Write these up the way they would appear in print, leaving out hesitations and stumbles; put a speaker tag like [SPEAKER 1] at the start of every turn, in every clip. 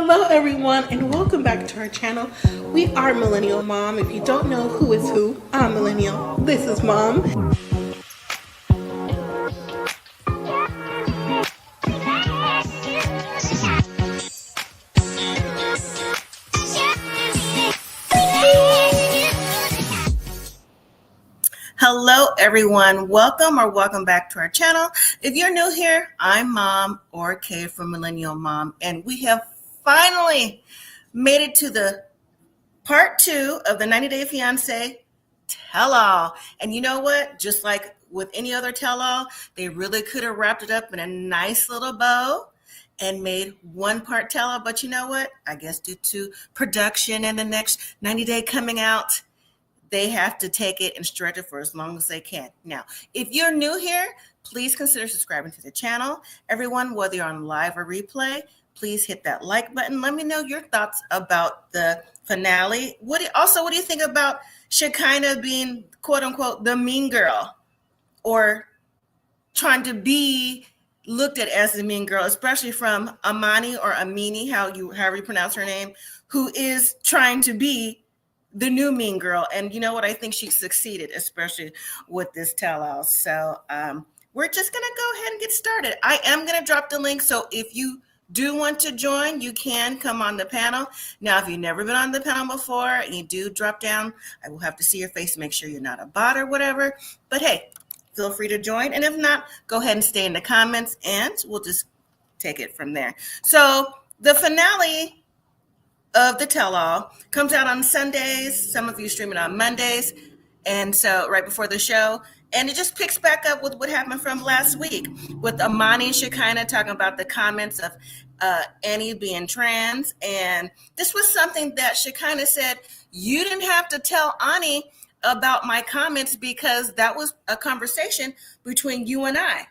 [SPEAKER 1] Hello everyone and welcome back to our channel. We are Millennial Mom. If you don't know who is who, I'm Millennial. This is Mom. Hello everyone, welcome back to our channel. If you're new here, I'm Mom or Kay from Millennial Mom, and we have finally made it to the part 2 of the 90-Day Fiancé tell-all. And you know what? Just like with any other tell-all, they really could have wrapped it up in a nice little bow and made one part tell-all. But you know what? I guess due to production and the next 90-day coming out, they have to take it and stretch it for as long as they can. Now, if you're new here, please consider subscribing to the channel. Everyone, whether you're on live or replay, please hit that like button. Let me know your thoughts about the finale. What do you think about Shekinah being, quote unquote, the mean girl, or trying to be looked at as the mean girl, especially from Amani or Amini, however you pronounce her name, who is trying to be the new mean girl. And you know what? I think she succeeded, especially with this tell-all. So we're just going to go ahead and get started. I am going to drop the link. So if you do want to join, you can come on the panel. Now, if you've never been on the panel before and you do drop down, I will have to see your face to make sure you're not a bot or whatever. But hey, feel free to join. And if not, go ahead and stay in the comments and we'll just take it from there. So the finale of the tell-all comes out on Sundays. Some of you stream it on Mondays, and so right before the show, and it just picks back up with what happened from last week with Amani and Shekinah talking about the comments of Annie being trans. And this was something that Shekinah said, you didn't have to tell Annie about my comments because that was a conversation between you and I.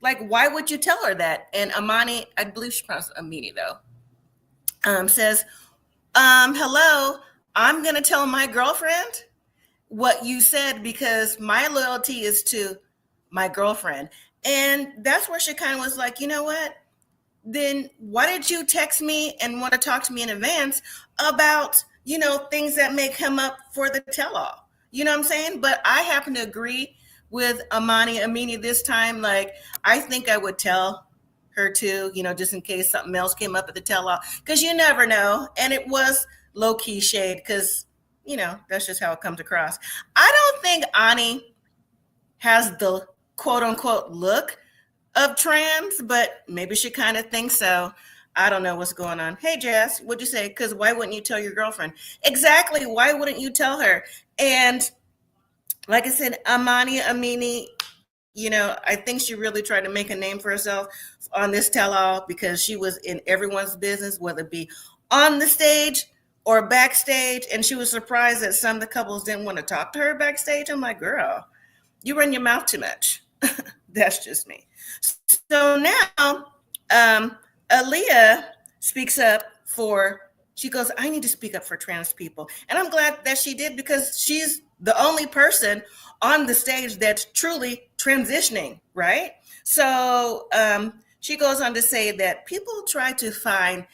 [SPEAKER 1] Like, why would you tell her that? And Amani, I believe she pronounced Amini though, says, hello, I'm going to tell my girlfriend what you said because my loyalty is to my girlfriend. And that's where Shekinah was like, you know what? Then why did you text me and want to talk to me in advance about, things that may come up for the tell-all? You know what I'm saying? But I happen to agree with Amini this time. Like, I think I would tell her too, just in case something else came up at the tell-all, because you never know. And it was low-key shade because, that's just how it comes across. I don't think Ani has the quote-unquote look of trans, but maybe she kind of thinks so. I don't know what's going on. Hey, Jess, what'd you say? Because why wouldn't you tell your girlfriend? Exactly. Why wouldn't you tell her? And like I said, Amini, I think she really tried to make a name for herself on this tell-all because she was in everyone's business, whether it be on the stage or backstage. And she was surprised that some of the couples didn't want to talk to her backstage. I'm like, girl, you run your mouth too much. That's just me. So now Alliya speaks up she goes, I need to speak up for trans people. And I'm glad that she did because she's the only person on the stage that's truly transitioning, right? So she goes on to say that people try to find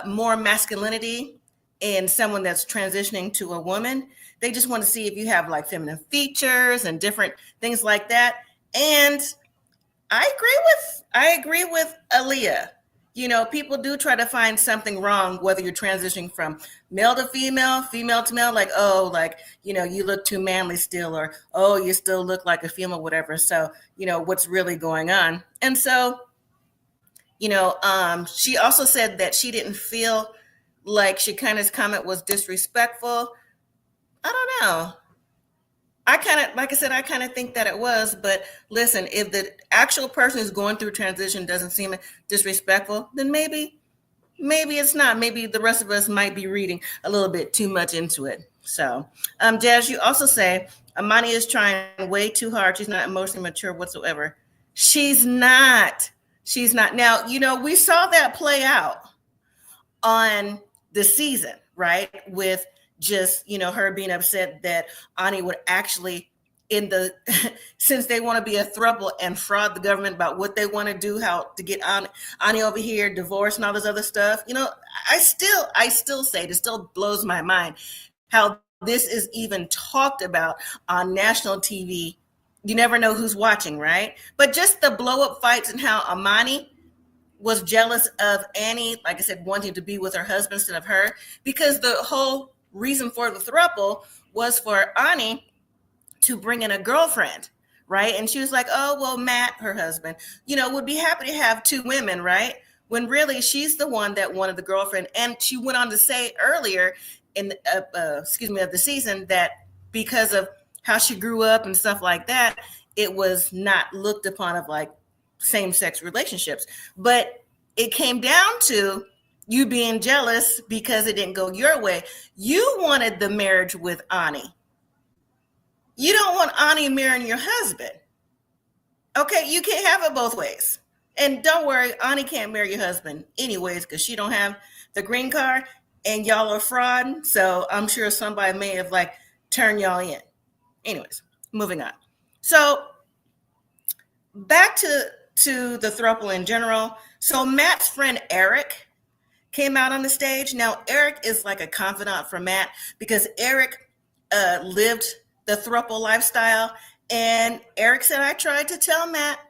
[SPEAKER 1] more masculinity in someone that's transitioning to a woman. They just want to see if you have like feminine features and different things like that. And I agree with Alliya. People do try to find something wrong, whether you're transitioning from male to female, female to male, like, oh, like, you look too manly still, or, oh, you still look like a female, whatever. So, what's really going on. And so, she also said that she didn't feel like Shekinah's comment was disrespectful. I don't know. I kind of think that it was, but listen, if the actual person who's going through transition doesn't seem disrespectful, then maybe it's not. Maybe the rest of us might be reading a little bit too much into it. So, Jazz, you also say Amani is trying way too hard. She's not emotionally mature whatsoever. She's not. Now, we saw that play out on the season, right? With just, her being upset that Ani would actually in the since they want to be a throuple and fraud the government about what they want to do, how to get Ani over here, divorce and all this other stuff. I still say it still blows my mind how this is even talked about on national TV. You never know who's watching, right? But just the blow up fights and how Amani was jealous of Annie, like I said, wanting to be with her husband instead of her, because the whole reason for the throuple was for Annie to bring in a girlfriend, right? And she was like, oh, well, Matt, her husband, would be happy to have two women, right? When really she's the one that wanted the girlfriend. And she went on to say earlier in of the season that because of how she grew up and stuff like that, it was not looked upon of like same-sex relationships. But it came down to you being jealous because it didn't go your way. You wanted the marriage with Ani. You don't want Ani marrying your husband. Okay, you can't have it both ways. And don't worry, Ani can't marry your husband anyways because she don't have the green card and y'all are fraud. So I'm sure somebody may have like turned y'all in. Anyways, moving on. So back to the throuple in general. So Matt's friend Eric came out on the stage. Now, Eric is like a confidant for Matt because Eric lived the throuple lifestyle. And Eric said, I tried to tell Matt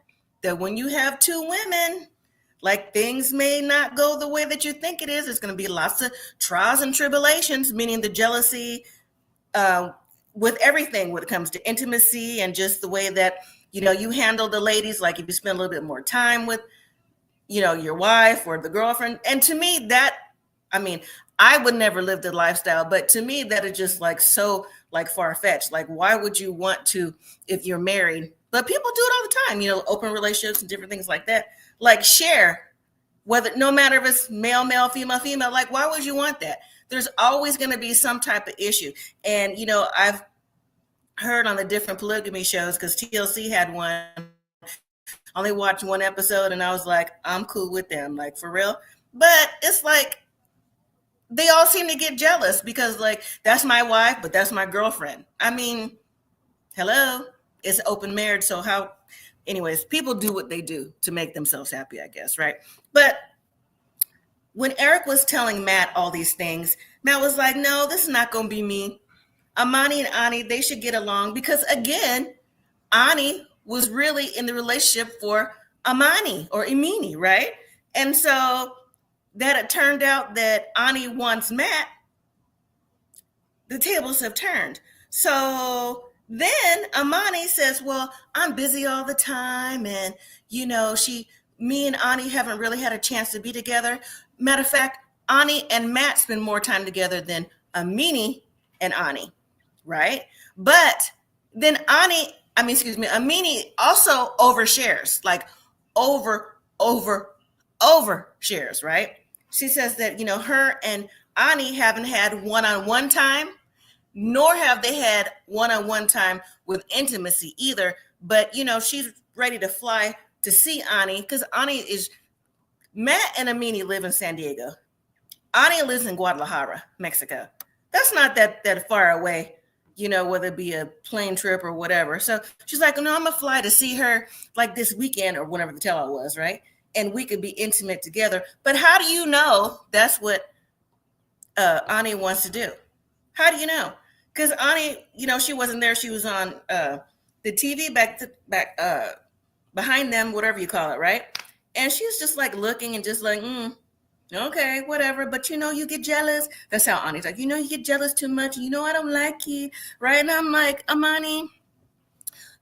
[SPEAKER 1] that when you have two women, like things may not go the way that you think it is. There's going to be lots of trials and tribulations, meaning the jealousy with everything when it comes to intimacy and just the way that, you handle the ladies. Like if you spend a little bit more time with, your wife or the girlfriend. And to me I would never live the lifestyle, but to me that is just like so like far-fetched. Like why would you want to if you're married? But people do it all the time, open relationships and different things like that. Like share, whether no matter if it's male, female, like why would you want that? There's always going to be some type of issue. And I've heard on the different polygamy shows because TLC had one. Only watched one episode and I was like, I'm cool with them, like for real. But it's like they all seem to get jealous because like that's my wife, but that's my girlfriend. I mean, hello, it's open marriage. So how, anyways, people do what they do to make themselves happy, I guess, right? But when Eric was telling Matt all these things, Matt was like, no, this is not going to be me. Amani and Ani, they should get along because again, Ani was really in the relationship for Amani or Imini, right? And so that it turned out that Ani wants Matt, the tables have turned. So then Amani says, well, I'm busy all the time. And, me and Ani haven't really had a chance to be together. Matter of fact, Ani and Matt spend more time together than Amini and Ani, right? But then Amini also overshares, like overshares, right? She says that, her and Ani haven't had one-on-one time, nor have they had one-on-one time with intimacy either. But, she's ready to fly to see Ani because Matt and Amini live in San Diego. Ani lives in Guadalajara, Mexico. That's not that far away, whether it be a plane trip or whatever. So she's like, no, I'm going to fly to see her like this weekend or whatever the tell-all was, right? And we could be intimate together. But how do you know that's what Ani wants to do? How do you know? Because Ani, she wasn't there. She was on the TV back behind them, whatever you call it, right? And she was just like looking and just like, okay, whatever. But you get jealous. That's how Ani's like, you get jealous too much. I don't like you, right? And I'm like, Amani,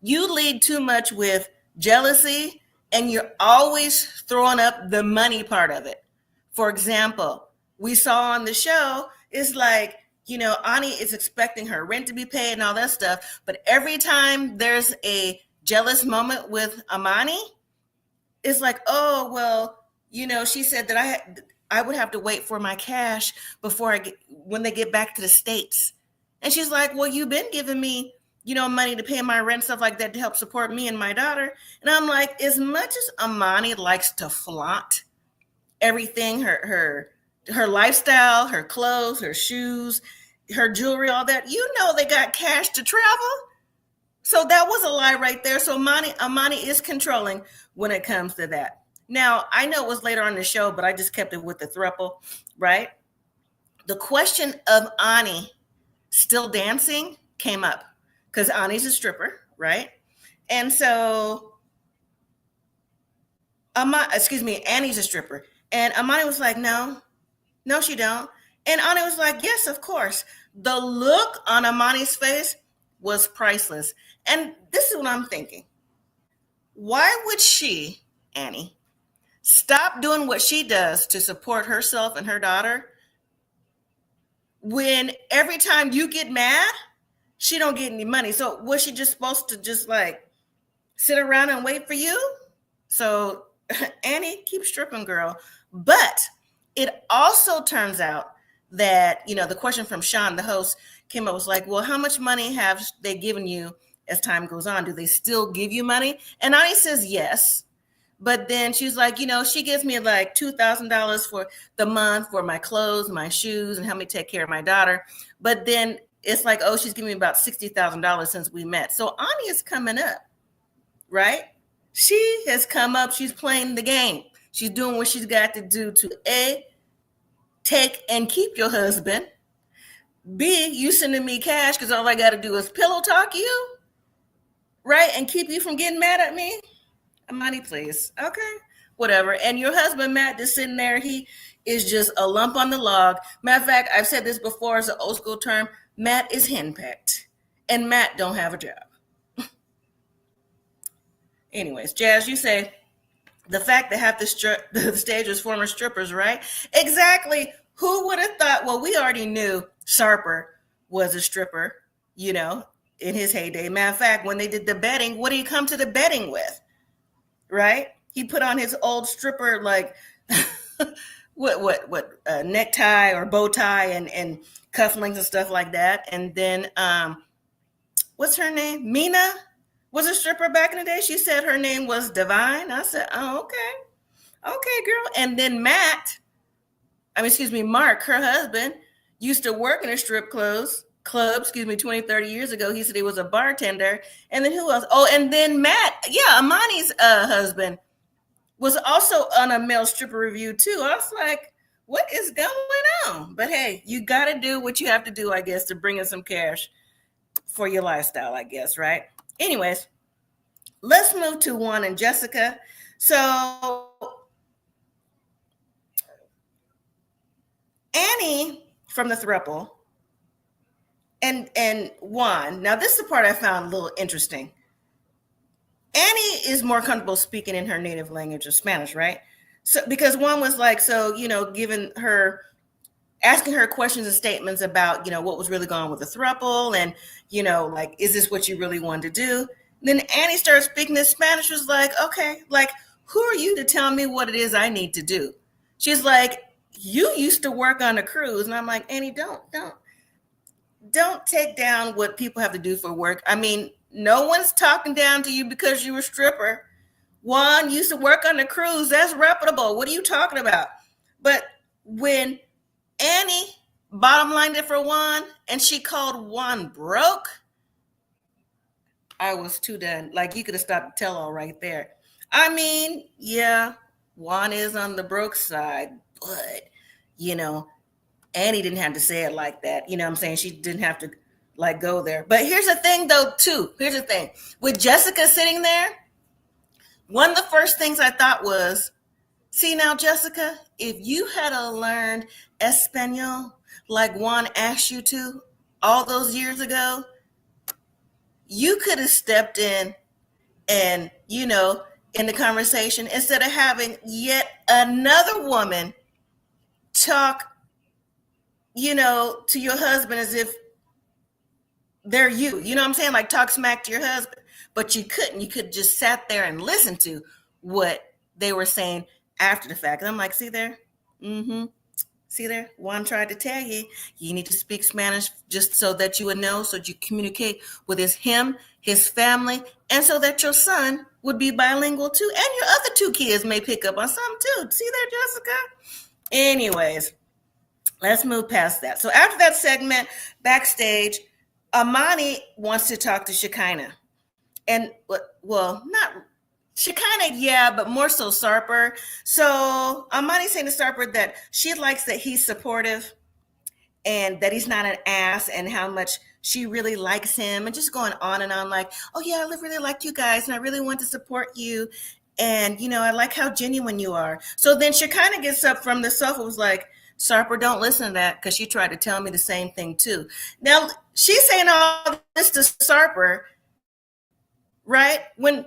[SPEAKER 1] you lead too much with jealousy and you're always throwing up the money part of it. For example, we saw on the show, it's like, Ani is expecting her rent to be paid and all that stuff. But every time there's a jealous moment with Amani, it's like, oh, well, she said that I would have to wait for my cash when they get back to the States. And she's like, well, you've been giving me, money to pay my rent, stuff like that to help support me and my daughter. And I'm like, as much as Amani likes to flaunt everything, her lifestyle, her clothes, her shoes, her jewelry, all that, they got cash to travel. So that was a lie right there. So Amani is controlling when it comes to that. Now, I know it was later on in the show, but I just kept it with the throuple, right? The question of Ani still dancing came up because Ani's a stripper, right? And so, Annie's a stripper. And Amani was like, no, she don't. And Ani was like, yes, of course. The look on Amani's face was priceless. And this is what I'm thinking. Why would she, Annie, stop doing what she does to support herself and her daughter when every time you get mad, she don't get any money? So was she just supposed to just like sit around and wait for you? So Annie, keep stripping, girl. But it also turns out that, the question from Shawn, the host, came up, was like, well, how much money have they given you as time goes on? Do they still give you money? And Ani says yes. But then she's like, she gives me like $2,000 for the month for my clothes, my shoes, and help me take care of my daughter. But then it's like, oh, she's giving me about $60,000 since we met. So Ani is coming up, right? She has come up. She's playing the game. She's doing what she's got to do to A, take and keep your husband. B, you sending me cash because all I got to do is pillow talk you, right? And keep you from getting mad at me. Money, please. Okay, whatever. And your husband, Matt, just sitting there, he is just a lump on the log. Matter of fact, I've said this before as an old school term, Matt is henpecked. And Matt don't have a job. Anyways, Jazz, you say the fact that half the stage was former strippers, right? Exactly. Who would have thought? Well, we already knew Sarper was a stripper, in his heyday. Matter of fact, when they did the betting, what did he come to the betting with? Right? He put on his old stripper, like, necktie or bow tie and cufflinks and stuff like that. And then, what's her name? Mina was a stripper back in the day. She said her name was Divine. I said, oh, okay. Okay, girl. And then Mark, her husband, used to work in a strip club, 20, 30 years ago. He said he was a bartender. And then who else? Oh, and then Matt, Amani's husband was also on a male stripper review too. I was like, what is going on? But hey, you got to do what you have to do, I guess, to bring in some cash for your lifestyle, I guess, right? Anyways, let's move to Juan and Jessica. So Annie from the throuple and Juan. Now, this is the part I found a little interesting. Annie is more comfortable speaking in her native language of Spanish, right? So because Juan was like, asking her questions and statements about, what was really going on with the throuple and, like, is this what you really wanted to do? Then Annie started speaking in Spanish, was like, okay, like, who are you to tell me what it is I need to do? She's like, you used to work on a cruise. And I'm like, Annie, don't take down what people have to do for work. I mean, no one's talking down to you because you were a stripper. Juan used to work on a cruise. That's reputable. What are you talking about? But when Annie bottom lined it for Juan and she called Juan broke, I was too done. Like, you could have stopped the tell-all right there. I mean, yeah, Juan is on the broke side, but, Annie didn't have to say it like that. You know what I'm saying? She didn't have to, like, go there. But here's the thing, though, too. Here's the thing. With Jessica sitting there, one of the first things I thought was, see now, Jessica, if you had learned Espanol like Juan asked you to all those years ago, you could have stepped in and, in the conversation, instead of having yet another woman talk, to your husband as if they're you. You know what I'm saying? Like, talk smack to your husband. But you couldn't. You could just sat there and listen to what they were saying after the fact. And I'm like, see there? See there? Juan tried to tell you, you need to speak Spanish just so that you would know, so that you communicate with him, his family, and so that your son would be bilingual too. And your other two kids may pick up on something too. See there, Jessica? Anyways, let's move past that. So after that segment, backstage, Amani wants to talk to Shekinah. and well, not Shekinah, yeah, but more so Sarper. So Amani's saying to Sarper that she likes that he's supportive and that he's not an ass, and how much she really likes him, and just going on and on, like, oh yeah, I really like you guys and I really want to support you, and I like how genuine you are. So then Shekinah gets up from the sofa, was like, Sarper, don't listen to that, because she tried to tell me the same thing too. Now she's saying all this to Sarper, right, when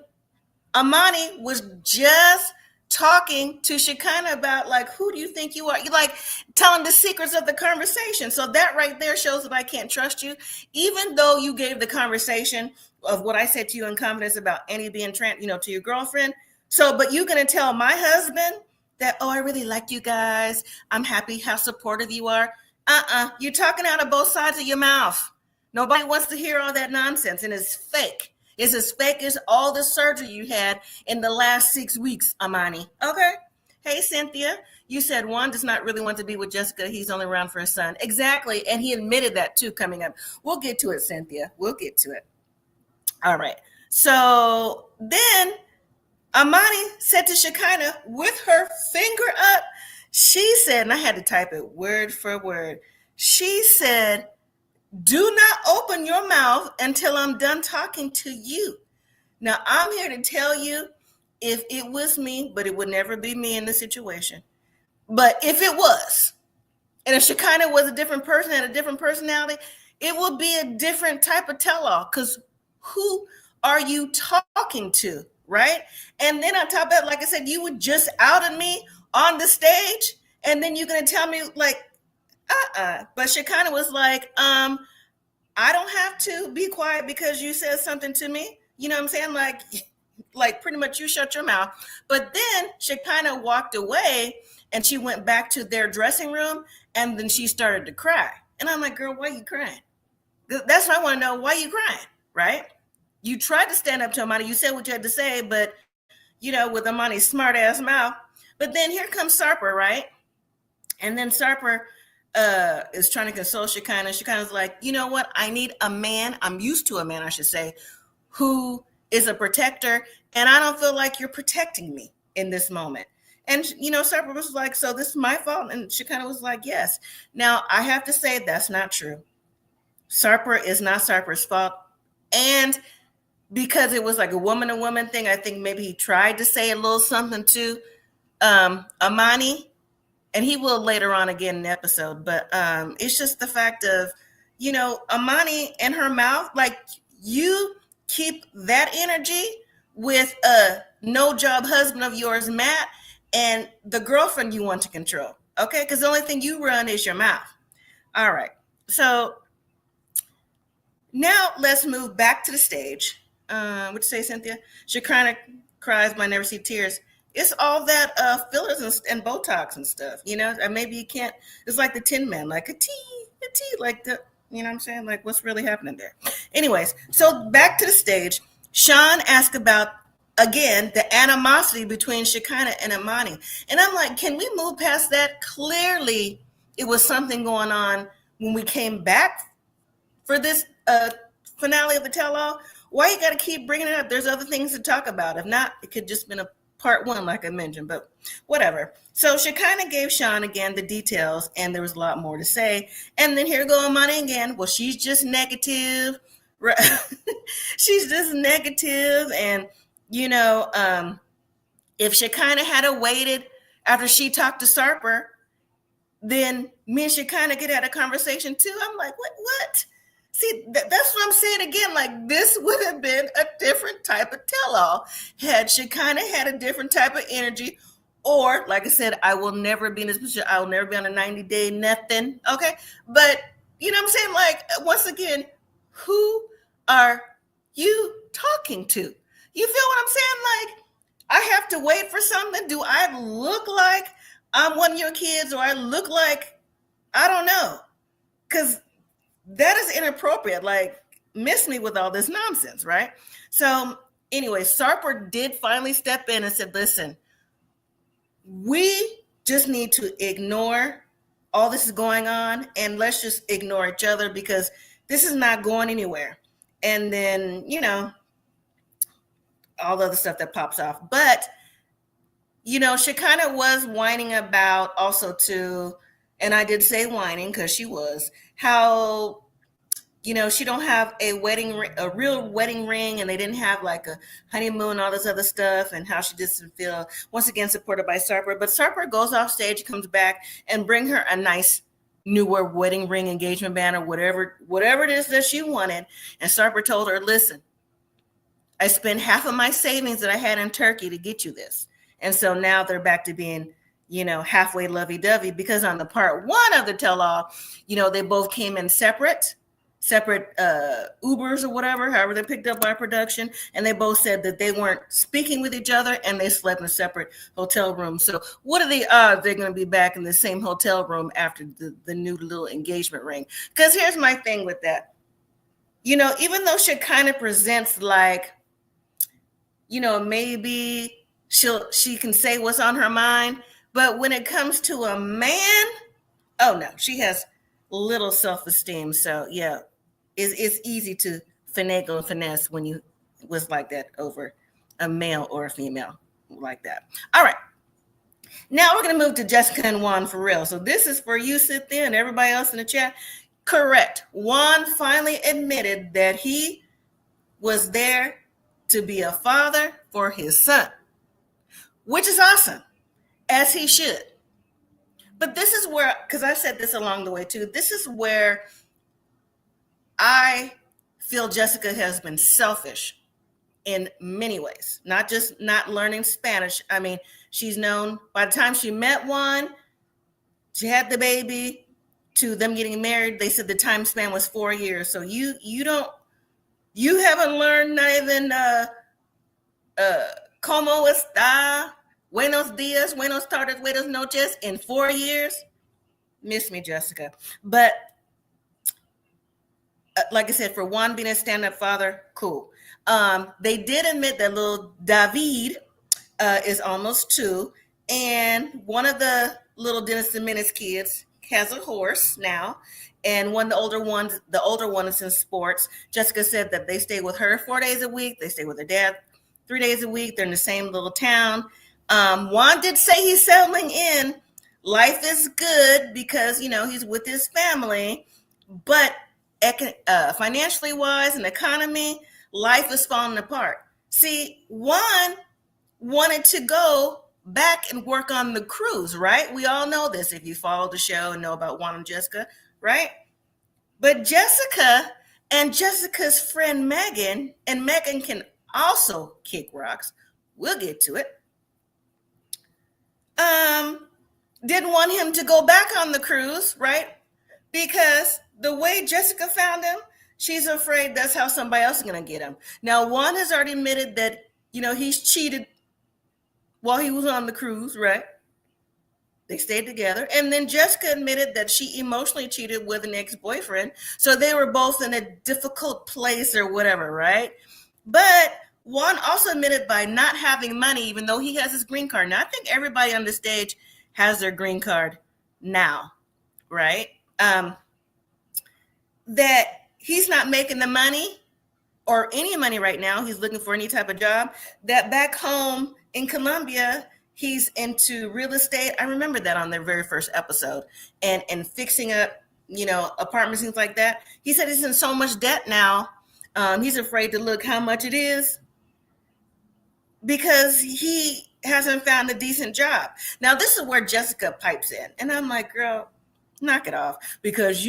[SPEAKER 1] Amani was just talking to Shekinah about, like, who do you think you are? You like telling the secrets of the conversation. So that right there shows that I can't trust you, even though you gave the conversation of what I said to you in confidence about Annie being to your girlfriend. So, but you're going to tell my husband that, oh, I really like you guys. I'm happy how supportive you are. You're talking out of both sides of your mouth. Nobody wants to hear all that nonsense, and it's fake. It's as fake as all the surgery you had in the last 6 weeks, Amani. Okay. Hey, Cynthia, you said Juan does not really want to be with Jessica. He's only around for his son. Exactly. And he admitted that too coming up. We'll get to it, Cynthia. We'll get to it. All right. So then Amani said to Shekinah with her finger up, she said, and I had to type it word for word. She said, do not open your mouth until I'm done talking to you. Now, I'm here to tell you, if it was me, but it would never be me in this situation. But if it was, and if Shekinah was a different person, had a different personality, it would be a different type of tell-all, because who are you talking to, right? And then on top of that, like I said, you would just outed me on the stage, and then you're going to tell me, like, But Shekinah was like, I don't have to be quiet because you said something to me. You know what I'm saying? Like pretty much you shut your mouth. But then Shekinah walked away and she went back to their dressing room, and then she started to cry. And I'm like, girl, why are you crying? That's what I want to know. Why are you crying? Right? You tried to stand up to Amani. You said what you had to say, but with Amani's smart ass mouth. But then here comes Sarper, right? And then Sarper is trying to console Shekinah. Shekinah's like, you know what? I need a man. I'm used to a man, I should say, who is a protector. And I don't feel like you're protecting me in this moment. And, Sarper was like, so this is my fault? And Shekinah was like, yes. Now, I have to say that's not true. Sarper is not Sarper's fault. And because it was like a woman-to-woman thing, I think maybe he tried to say a little something to Amani. And he will later on again in the episode. But it's just the fact of, Amani and her mouth, like, you keep that energy with a no-job husband of yours, Matt, and the girlfriend you want to control, okay? Because the only thing you run is your mouth. All right. So now let's move back to the stage. What you say, Cynthia? Shekinah cries, but I never see tears. It's all that fillers and Botox and stuff, and maybe you can't. It's like the Tin Man, like a tea, like the, you know what I'm saying? Like, what's really happening there? Anyways, so back to the stage. Shawn asked about, again, the animosity between Shekinah and Amani. And I'm like, can we move past that? Clearly, it was something going on when we came back for this finale of the tell-all. Why you got to keep bringing it up? There's other things to talk about. If not, it could just been a part one, like I mentioned, but whatever. So Shekinah gave Shawn again the details, and there was a lot more to say. And then here go Amani again. Well, she's just negative. She's just negative. And, if Shekinah had waited after she talked to Sarper, then me and Shekinah could have a conversation too. I'm like, what? See, that's what I'm saying again. Like, this would have been a different type of tell-all had Shekinah had a different type of energy. Or, like I said, I will never be in this position. I will never be on a 90-day nothing. Okay? But, you know what I'm saying? Like, once again, who are you talking to? You feel what I'm saying? Like, I have to wait for something. Do I look like I'm one of your kids, or I look like, I don't know? Because that is inappropriate. Like, miss me with all this nonsense, right? So anyway, Sarper did finally step in and said, listen, we just need to ignore all this is going on, and let's just ignore each other, because this is not going anywhere. And then, all the other stuff that pops off. But, Shekinah was whining about also too, and I did say whining because she was, how, she don't have a real wedding ring, and they didn't have like a honeymoon, all this other stuff, and how she doesn't feel, once again, supported by Sarper. But Sarper goes off stage, comes back, and bring her a nice newer wedding ring, engagement band, or whatever it is that she wanted. And Sarper told her, listen, I spent half of my savings that I had in Turkey to get you this. And so now they're back to being, halfway lovey-dovey, because on the part one of the tell-all, they both came in separate Ubers or whatever, however they picked up by production. And they both said that they weren't speaking with each other, and they slept in a separate hotel room. So what are the odds they're going to be back in the same hotel room after the new little engagement ring? Because here's my thing with that. Even though Shekinah presents like, maybe she can say what's on her mind, but when it comes to a man, oh no, she has little self-esteem. So yeah, it's easy to finagle and finesse when you was like that over a male or a female like that. All right, now we're going to move to Jessica and Juan for real. So this is for you, Cynthia, and everybody else in the chat. Correct. Juan finally admitted that he was there to be a father for his son, which is awesome, as he should. But this is where, because I said this along the way too, this is where I feel Jessica has been selfish in many ways, not just not learning Spanish. I mean, she's known, by the time she met Juan, she had the baby, to them getting married, they said the time span was 4 years. So you haven't learned not even como está, buenos dias, buenos tardes, buenas noches in 4 years. Miss me, Jessica. But like I said, for Juan being a stand-up father, cool. They did admit that little David is almost 2, and one of the little Dennis the Menace kids has a horse now, and the older one is in sports. Jessica said that they stay with her 4 days a week. They stay with her dad 3 days a week. They're in the same little town. Juan did say he's settling in. Life is good because, he's with his family, but financially wise and economy, life is falling apart. See, Juan wanted to go back and work on the cruise, right? We all know this if you follow the show and know about Juan and Jessica, right? But Jessica and Jessica's friend Megan, and Megan can also kick rocks, we'll get to it, didn't want him to go back on the cruise, right? Because the way Jessica found him, she's afraid that's how somebody else is going to get him. Now, Juan has already admitted that, he's cheated while he was on the cruise, right? They stayed together. And then Jessica admitted that she emotionally cheated with an ex-boyfriend. So they were both in a difficult place or whatever, right? But Juan also admitted by not having money, even though he has his green card. Now, I think everybody on the stage has their green card now, right? That he's not making the money or any money right now. He's looking for any type of job. That back home in Colombia, he's into real estate. I remember that on their very first episode, and fixing up, apartments, things like that. He said he's in so much debt now. He's afraid to look how much it is because he hasn't found a decent job. Now, this is where Jessica pipes in. And I'm like, girl, knock it off, because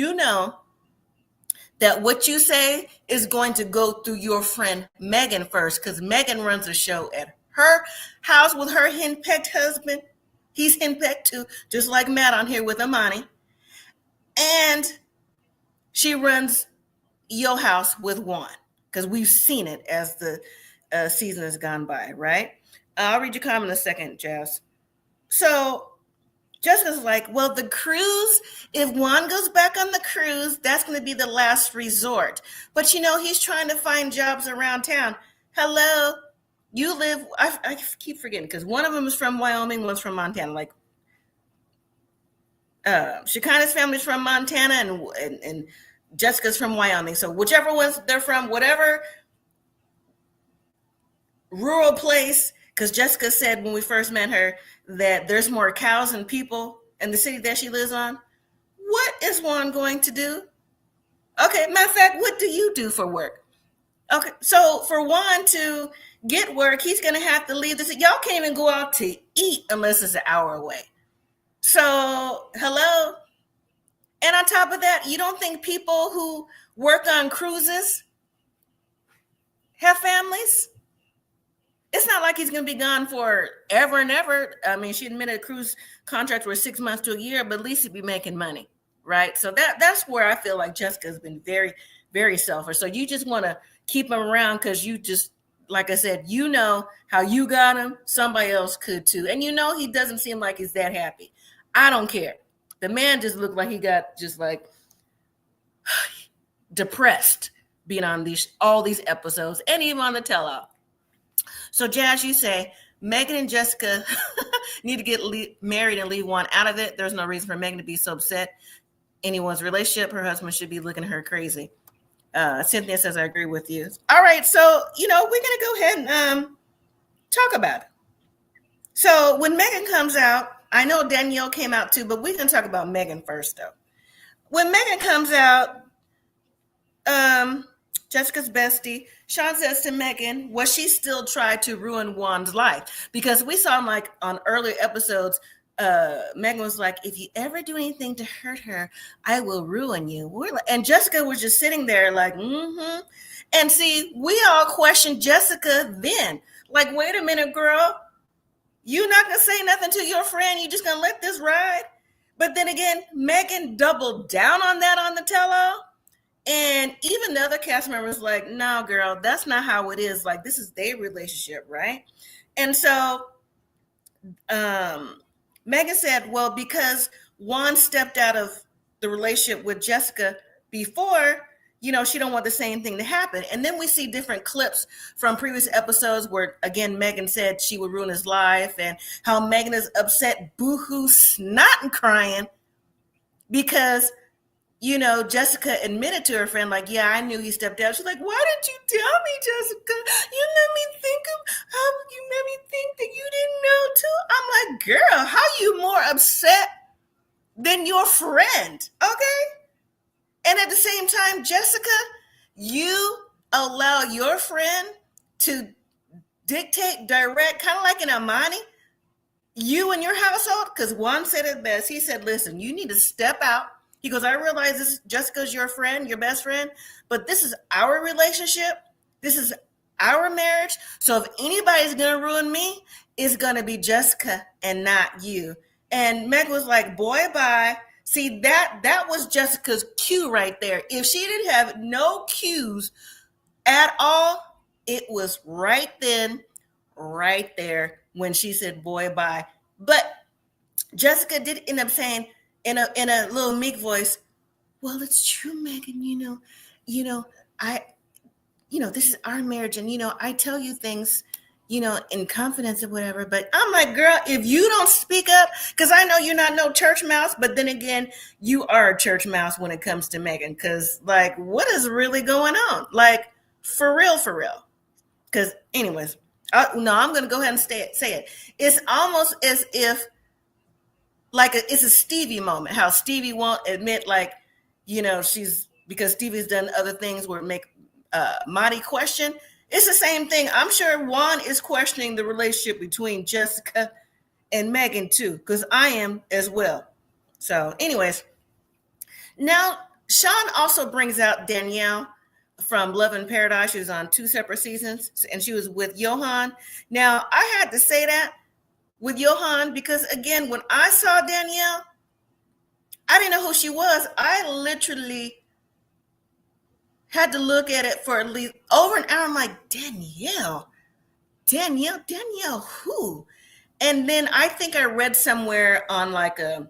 [SPEAKER 1] that what you say is going to go through your friend Megan first, because Megan runs a show at her house with her henpecked husband. He's henpecked too, just like Matt on here with Amani. And she runs Your House with Juan, because we've seen it as the season has gone by, right? I'll read your comment in a second, Jazz. So Jessica's like, well, the cruise, if Juan goes back on the cruise, that's going to be the last resort. But, he's trying to find jobs around town. Hello, you live, I keep forgetting, because one of them is from Wyoming, one's from Montana. Like, Shekinah's family's from Montana, and Jessica's from Wyoming. So whichever ones they're from, whatever rural place, because Jessica said when we first met her that there's more cows than people in the city that she lives on. What is Juan going to do? Okay, matter of fact, what do you do for work? Okay, so for Juan to get work, he's going to have to leave this. Y'all can't even go out to eat unless it's an hour away. So, hello? And on top of that, you don't think people who work on cruises have families? It's not like he's going to be gone for ever and ever. I mean, she admitted cruise contracts were 6 months to a year, but at least he'd be making money, right? So that's where I feel like Jessica's been very, very selfish. So you just want to keep him around because you just, like I said, you know how you got him. Somebody else could too. And you know he doesn't seem like he's that happy. I don't care. The man just looked like he got just like depressed being on all these episodes and even on the tell-all. So, Jazz, you say Megan and Jessica need to get married and leave Juan out of it. There's no reason for Megan to be so upset. Anyone's relationship, her husband should be looking at her crazy. Cynthia says, I agree with you. All right, so, we're going to go ahead and talk about it. So, when Megan comes out, I know Danielle came out too, but we can talk about Megan first, though. When Megan comes out, Jessica's bestie, Shawn says to Megan, was she still tried to ruin Juan's life? Because we saw like on earlier episodes, Megan was like, if you ever do anything to hurt her, I will ruin you. And Jessica was just sitting there like, mm-hmm. And see, we all questioned Jessica then. Like, wait a minute, girl. You're not going to say nothing to your friend. You're just going to let this ride. But then again, Megan doubled down on that on the tell-all. And even the other cast members like, no, girl, that's not how it is. Like, this is their relationship, right? And so Megan said, well, because Juan stepped out of the relationship with Jessica before, she don't want the same thing to happen. And then we see different clips from previous episodes where, again, Megan said she would ruin his life and how Megan is upset, boohoo, snot and crying because Jessica admitted to her friend, like, yeah, I knew he stepped out. She's like, why didn't you tell me, Jessica? You let me think that you didn't know too. I'm like, girl, how you more upset than your friend? Okay. And at the same time, Jessica, you allow your friend to dictate, direct, kind of like in Amani, you and your household, because Juan said it best. He said, listen, you need to step out. He goes, I realize this, Jessica's your friend, your best friend, but this is our relationship. This is our marriage. So if anybody's going to ruin me, it's going to be Jessica and not you. And Meg was like, boy, bye. See, that was Jessica's cue right there. If she didn't have no cues at all, it was right then, right there when she said, boy, bye. But Jessica did end up saying, in a little meek voice, well, it's true, Megan, this is our marriage. And, I tell you things, in confidence or whatever. But I'm like, girl, if you don't speak up, because I know you're not no church mouse, but then again, you are a church mouse when it comes to Megan. Because, like, what is really going on? Like, for real. Because anyways, I'm going to go ahead and say it. It's almost as if, like it's a Stevie moment, how Stevie won't admit, like, because Stevie's done other things where it make Mahdi question. It's the same thing. I'm sure Juan is questioning the relationship between Jessica and Megan too, because I am as well. So anyways, now Shawn also brings out Danielle from Love in Paradise. She was on 2 separate seasons and she was with Johan. Now I had to say that with Johan, because again, when I saw Danielle, I didn't know who she was. I literally had to look at it for at least over an hour. I'm like, Danielle, who? And then I think I read somewhere on like a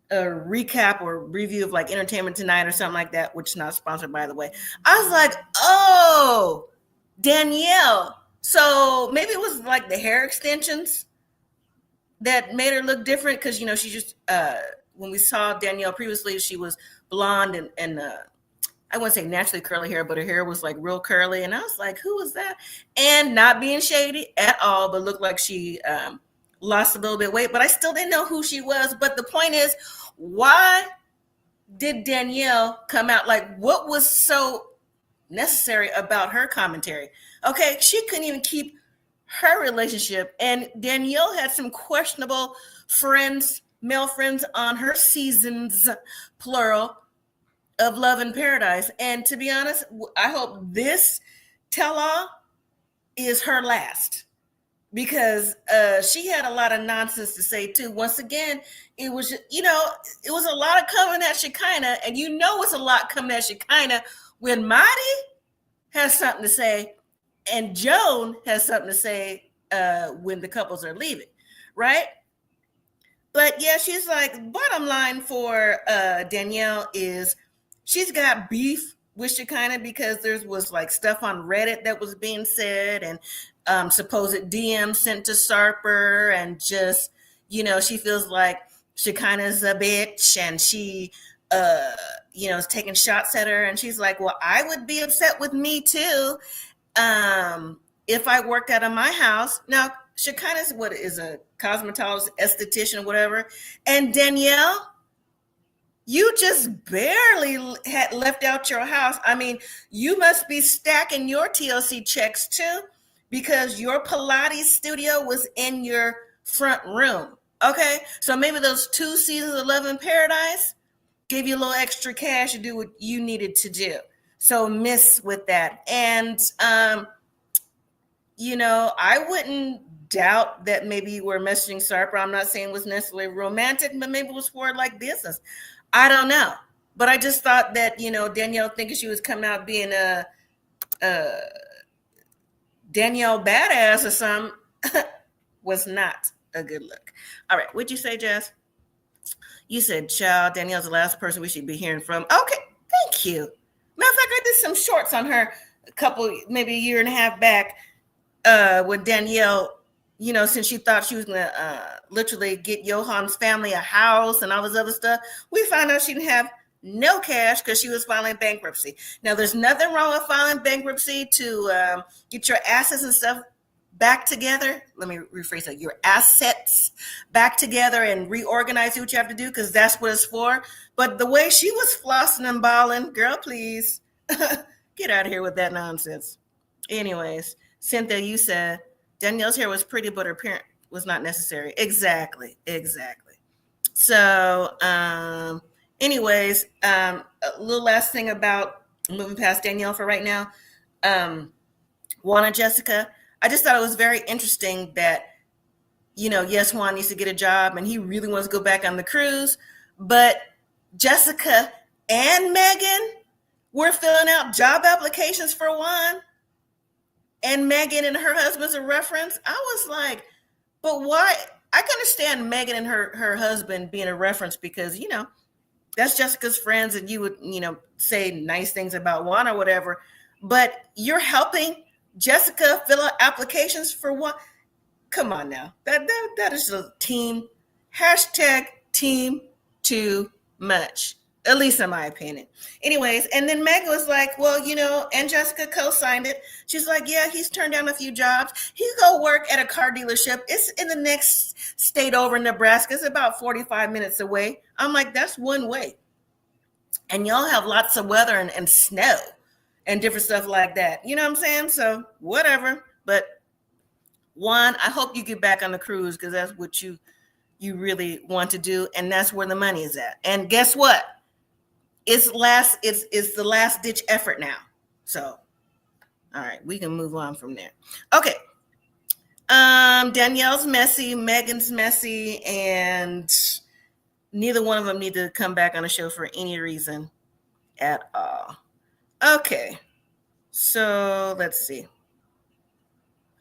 [SPEAKER 1] recap or review of like Entertainment Tonight or something like that, which is not sponsored, by the way. I was like, oh, Danielle. So maybe it was like the hair extensions that made her look different, because she just when we saw Danielle previously, she was blonde and I wouldn't say naturally curly hair, but her hair was like real curly. And I was like, who was that? And not being shady at all, but looked like she lost a little bit of weight. But I still didn't know who she was. But the point is, why did Danielle come out? Like, what was so necessary about her commentary? Okay, she couldn't even keep her relationship. And Danielle had some questionable friends, male friends on her seasons, plural, of Love in Paradise. And to be honest, I hope this tell-all is her last, because she had a lot of nonsense to say too. Once again, it was, it was a lot of coming at Shekinah, and it's a lot coming at Shekinah when Mahdi has something to say and Joan has something to say when the couples are leaving, right? But yeah, she's like, bottom line for Danielle is she's got beef with Shekinah because there was like stuff on Reddit that was being said, and supposed DMs sent to Sarper, and just, she feels like Shekinah's a bitch, and she, is taking shots at her. And she's like, well, I would be upset with me too if I worked out of my house. Now, Shekinah's what is a cosmetologist, esthetician, whatever. And Danielle, you just barely had left out your house. I mean, you must be stacking your TLC checks too, because your Pilates studio was in your front room. Okay, so maybe those 2 seasons of Love in Paradise gave you a little extra cash to do what you needed to do. So miss with that. And, I wouldn't doubt that maybe you were messaging Sarper. I'm not saying it was necessarily romantic, but maybe it was for like business. I don't know. But I just thought that, Danielle thinking she was coming out being a Danielle badass or something was not a good look. All right. What'd you say, Jess? You said, child, Danielle's the last person we should be hearing from. Okay. Thank you. Matter of fact, I did some shorts on her maybe a year and a half back with Danielle, since she thought she was going to literally get Johan's family a house and all this other stuff. We found out she didn't have no cash because she was filing bankruptcy. Now, there's nothing wrong with filing bankruptcy to get your assets and stuff back together. Let me rephrase that. Your assets back together and reorganize what you have to do, because that's what it's for. But the way she was flossing and balling, girl, please get out of here with that nonsense. Anyways, Cynthia, you said Danielle's hair was pretty, but her parent was not necessary. Exactly. So, anyways, a little last thing about moving past Danielle for right now. Juan and Jessica, I just thought it was very interesting that, yes, Juan needs to get a job and he really wants to go back on the cruise, but Jessica and Megan were filling out job applications for Juan, and Megan and her husband's a reference. I was like, but why? I can understand Megan and her husband being a reference because, that's Jessica's friends, and you would, say nice things about Juan or whatever, but you're helping Jessica fill out applications for Juan. Come on now. That is a team. #team too much. At least in my opinion. Anyways, and then Megan was like, well, and Jessica co-signed it. She's like, yeah, he's turned down a few jobs. He's go work at a car dealership. It's in the next state over in Nebraska. It's about 45 minutes away. I'm like, that's one way. And y'all have lots of weather and snow and different stuff like that. You know what I'm saying? So whatever. But Juan, I hope you get back on the cruise, because that's what you really want to do. And that's where the money is at. And guess what? It's the last ditch effort now. So, all right, we can move on from there. Okay. Danielle's messy, Megan's messy, and neither one of them need to come back on the show for any reason at all. Okay. So let's see.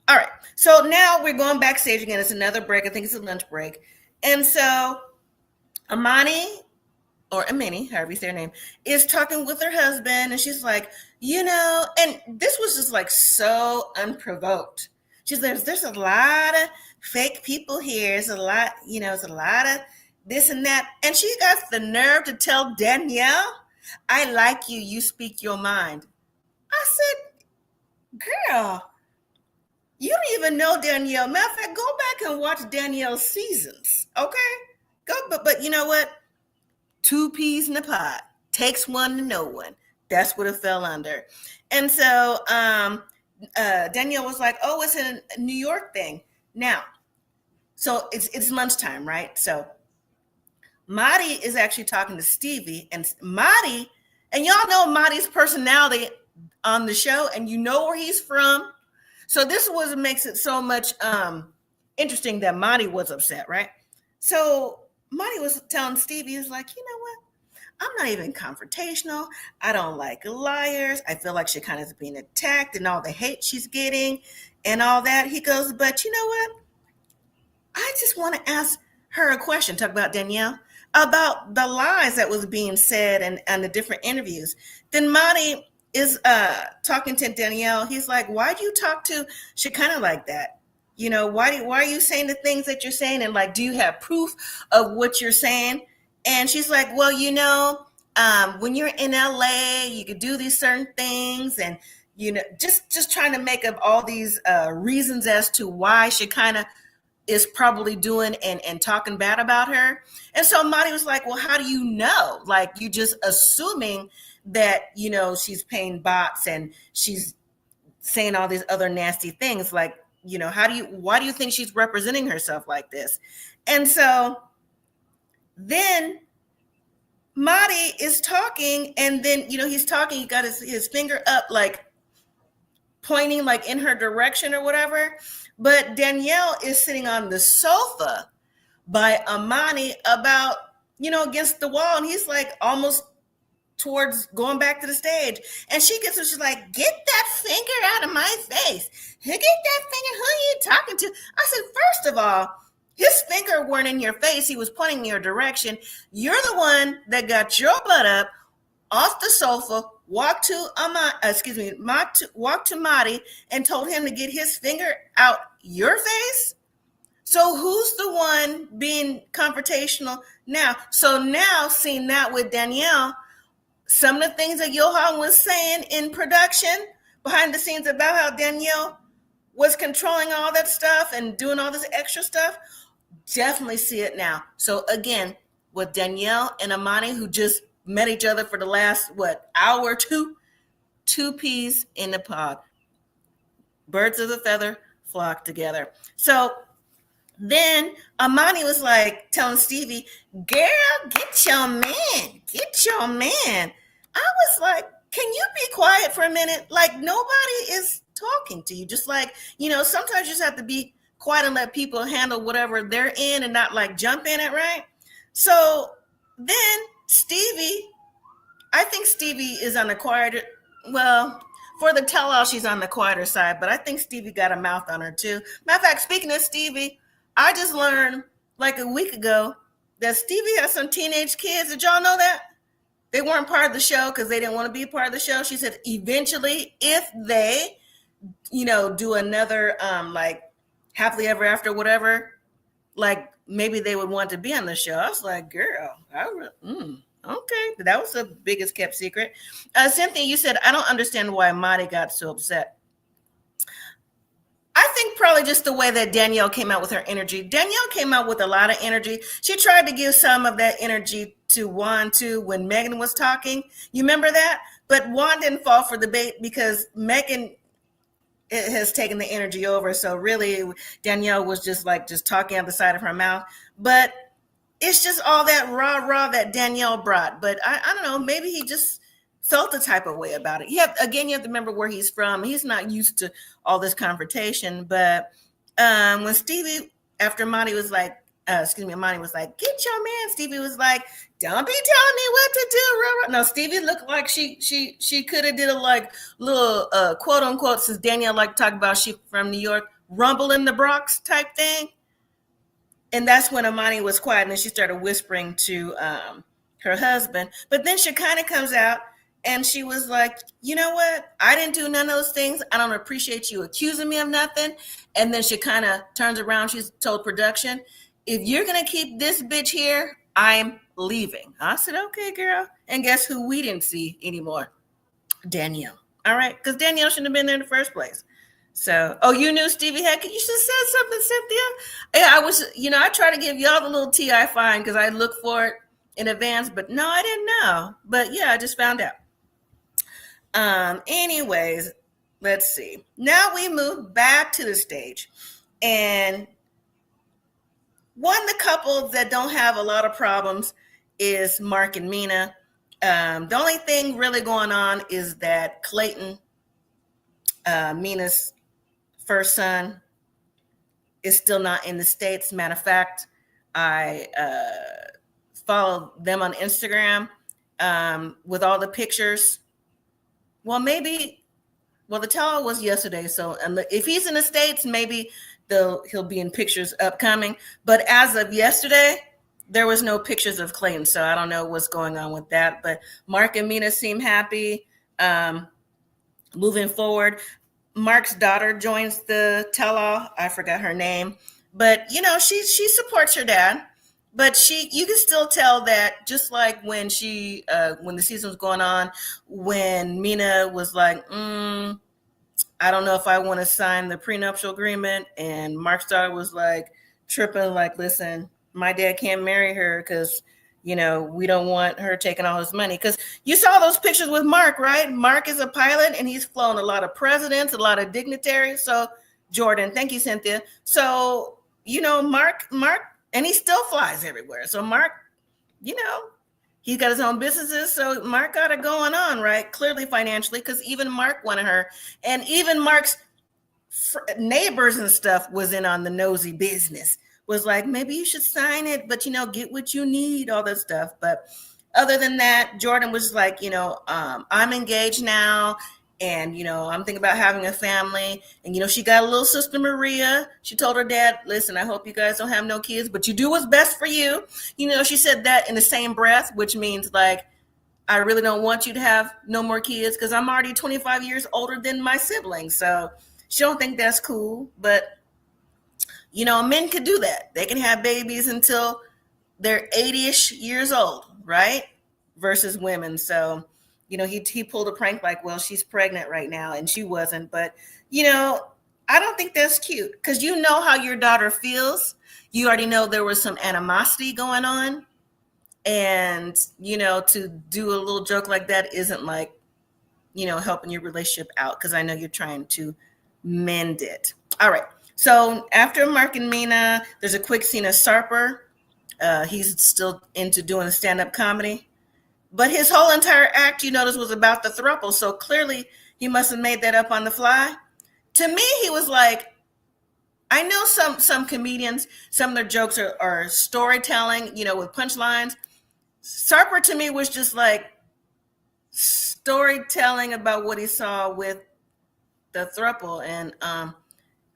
[SPEAKER 1] All right. So now we're going backstage again. It's another break. I think it's a lunch break. And so Amani, or Amini, however you say her name, is talking with her husband, and she's like, and this was just like so unprovoked. She's like, there's a lot of fake people here. It's a lot, it's a lot of this and that. And she got the nerve to tell Danielle I like you. You speak your mind. I said, girl, you don't even know Danielle. Matter of fact, go back and watch Danielle's seasons. Okay? Go, but you know what? Two peas in a pod. Takes one to know one. That's what it fell under. And so Danielle was like, oh, it's a New York thing. Now, so it's lunchtime, right? So Mahdi is actually talking to Stevie, and Mahdi, and y'all know Mahdi's personality on the show, and you know where he's from. So this was what makes it so much interesting that Mahdi was upset, right? So Mahdi was telling Stevie, he was like, you know what? I'm not even confrontational. I don't like liars. I feel like she kind of is being attacked and all the hate she's getting and all that. He goes, but you know what? I just want to ask her a question, talk about Danielle, about the lies that was being said and the different interviews. Then Mahdi is talking to Danielle. He's like, why do you talk to Shekinah like that? You know, why are you saying the things that you're saying? And like, do you have proof of what you're saying? And she's like, well, you know, when you're in LA, you could do these certain things. And, you know, just trying to make up all these reasons as to why Shekinah is probably doing and talking bad about her. And so Mahdi was like, well, how do you know? Like, you just assuming that, you know, she's paying bots and she's saying all these other nasty things. Like, you know, why do you think she's representing herself like this? And so then Mahdi is talking, and then, you know, he's talking, he got his finger up, like pointing like in her direction or whatever. But Danielle is sitting on the sofa by Amani about, you know, against the wall. And he's like almost towards going back to the stage. And she gets her, she's like, get that finger out of my face. Get that finger. Who are you talking to? I said, first of all, his finger weren't in your face. He was pointing in your direction. You're the one that got your butt up off the sofa, walked to Mahdi and told him to get his finger out your face. So who's the one being confrontational now? So now, seeing that with Danielle, some of the things that Johan was saying in production, behind the scenes, about how Danielle was controlling all that stuff and doing all this extra stuff, definitely see it now. So again, with Danielle and Amani, who just met each other for the last, hour or two peas in the pod. Birds of a feather flock together. So then Amani was like telling Stevie, girl, get your man. I was like, can you be quiet for a minute? Like, nobody is talking to you. Just like, you know, sometimes you just have to be quiet and let people handle whatever they're in and not like jump in it, right? So then Stevie, I think Stevie is on the quieter, well, for the tell-all, she's on the quieter side, but I think Stevie got a mouth on her too. Matter of fact, speaking of Stevie, I just learned like a week ago that Stevie has some teenage kids. Did y'all know that? They weren't part of the show because they didn't want to be part of the show. She said eventually, if they, you know, do another like happily ever after, whatever, like maybe they would want to be on the show. I was like, girl, okay. That was the biggest kept secret. Cynthia, you said, I don't understand why Mahdi got so upset. I think probably just the way that Danielle came out with her energy. Danielle came out with a lot of energy. She tried to give some of that energy to Juan too when Megan was talking. You remember that? But Juan didn't fall for the bait because Megan has taken the energy over. So really Danielle was just talking out the side of her mouth. But it's just all that rah that Danielle brought. But I don't know, maybe he just felt a type of way about it. You have to remember where he's from. He's not used to all this confrontation. But when Stevie, after Mahdi was like, Mahdi was like, get your man. Stevie was like, don't be telling me what to do. No, Stevie looked like she could have did a like little quote unquote, since Danielle like talk about she from New York, rumble in the Bronx type thing. And that's when Amani was quiet, and then she started whispering to her husband. But then Shekinah comes out, and she was like, you know what? I didn't do none of those things. I don't appreciate you accusing me of nothing. And then Shekinah turns around. She's told production, if you're going to keep this bitch here, I'm leaving. I said, okay, girl. And guess who we didn't see anymore? Danielle. All right, because Danielle shouldn't have been there in the first place. So, oh, you knew Stevie had. You should have said something, Cynthia. Yeah, I was, I try to give y'all the little tea I find because I look for it in advance, but no, I didn't know. But yeah, I just found out. Anyways, let's see. Now we move back to the stage. And the couple that don't have a lot of problems is Mark and Mina. The only thing really going on is that Clayton, Mina's first son, is still not in the States. Matter of fact, I follow them on Instagram with all the pictures. Well, the tell was yesterday. So if he's in the States, maybe he'll be in pictures upcoming. But as of yesterday, there was no pictures of Clayton. So I don't know what's going on with that. But Mark and Mina seem happy moving forward. Mark's daughter joins the tell-all. I forgot her name. But, she supports her dad. But you can still tell that, just like when when the season was going on, when Mina was like, I don't know if I want to sign the prenuptial agreement. And Mark's daughter was like tripping, like, listen, my dad can't marry her because, we don't want her taking all his money. Because you saw those pictures with Mark, right? Mark is a pilot and he's flown a lot of presidents, a lot of dignitaries. So Jordan, thank you, Cynthia. So, Mark, and he still flies everywhere. So Mark, he's got his own businesses. So Mark got it going on, right? Clearly financially, because even Mark wanted her. And even Mark's neighbors and stuff was in on the nosy business. Was like, maybe you should sign it, but, get what you need, all that stuff. But other than that, Jordan was like, I'm engaged now. And, I'm thinking about having a family. And, she got a little sister, Maria. She told her dad, listen, I hope you guys don't have no kids, but you do what's best for you. She said that in the same breath, which means like, I really don't want you to have no more kids because I'm already 25 years older than my siblings. So she don't think that's cool. But, men could do that. They can have babies until they're 80-ish years old, right? Versus women. So, he pulled a prank like, well, she's pregnant right now, and she wasn't. But, I don't think that's cute because how your daughter feels. You already know there was some animosity going on. And, to do a little joke like that isn't like, helping your relationship out because I know you're trying to mend it. All right. So after Mark and Mina, there's a quick scene of Sarper. He's still into doing stand-up comedy. But his whole entire act, you notice, was about the throuple. So clearly he must have made that up on the fly. To me, he was like, I know some comedians, some of their jokes are storytelling, with punchlines. Sarper to me was just like storytelling about what he saw with the throuple. And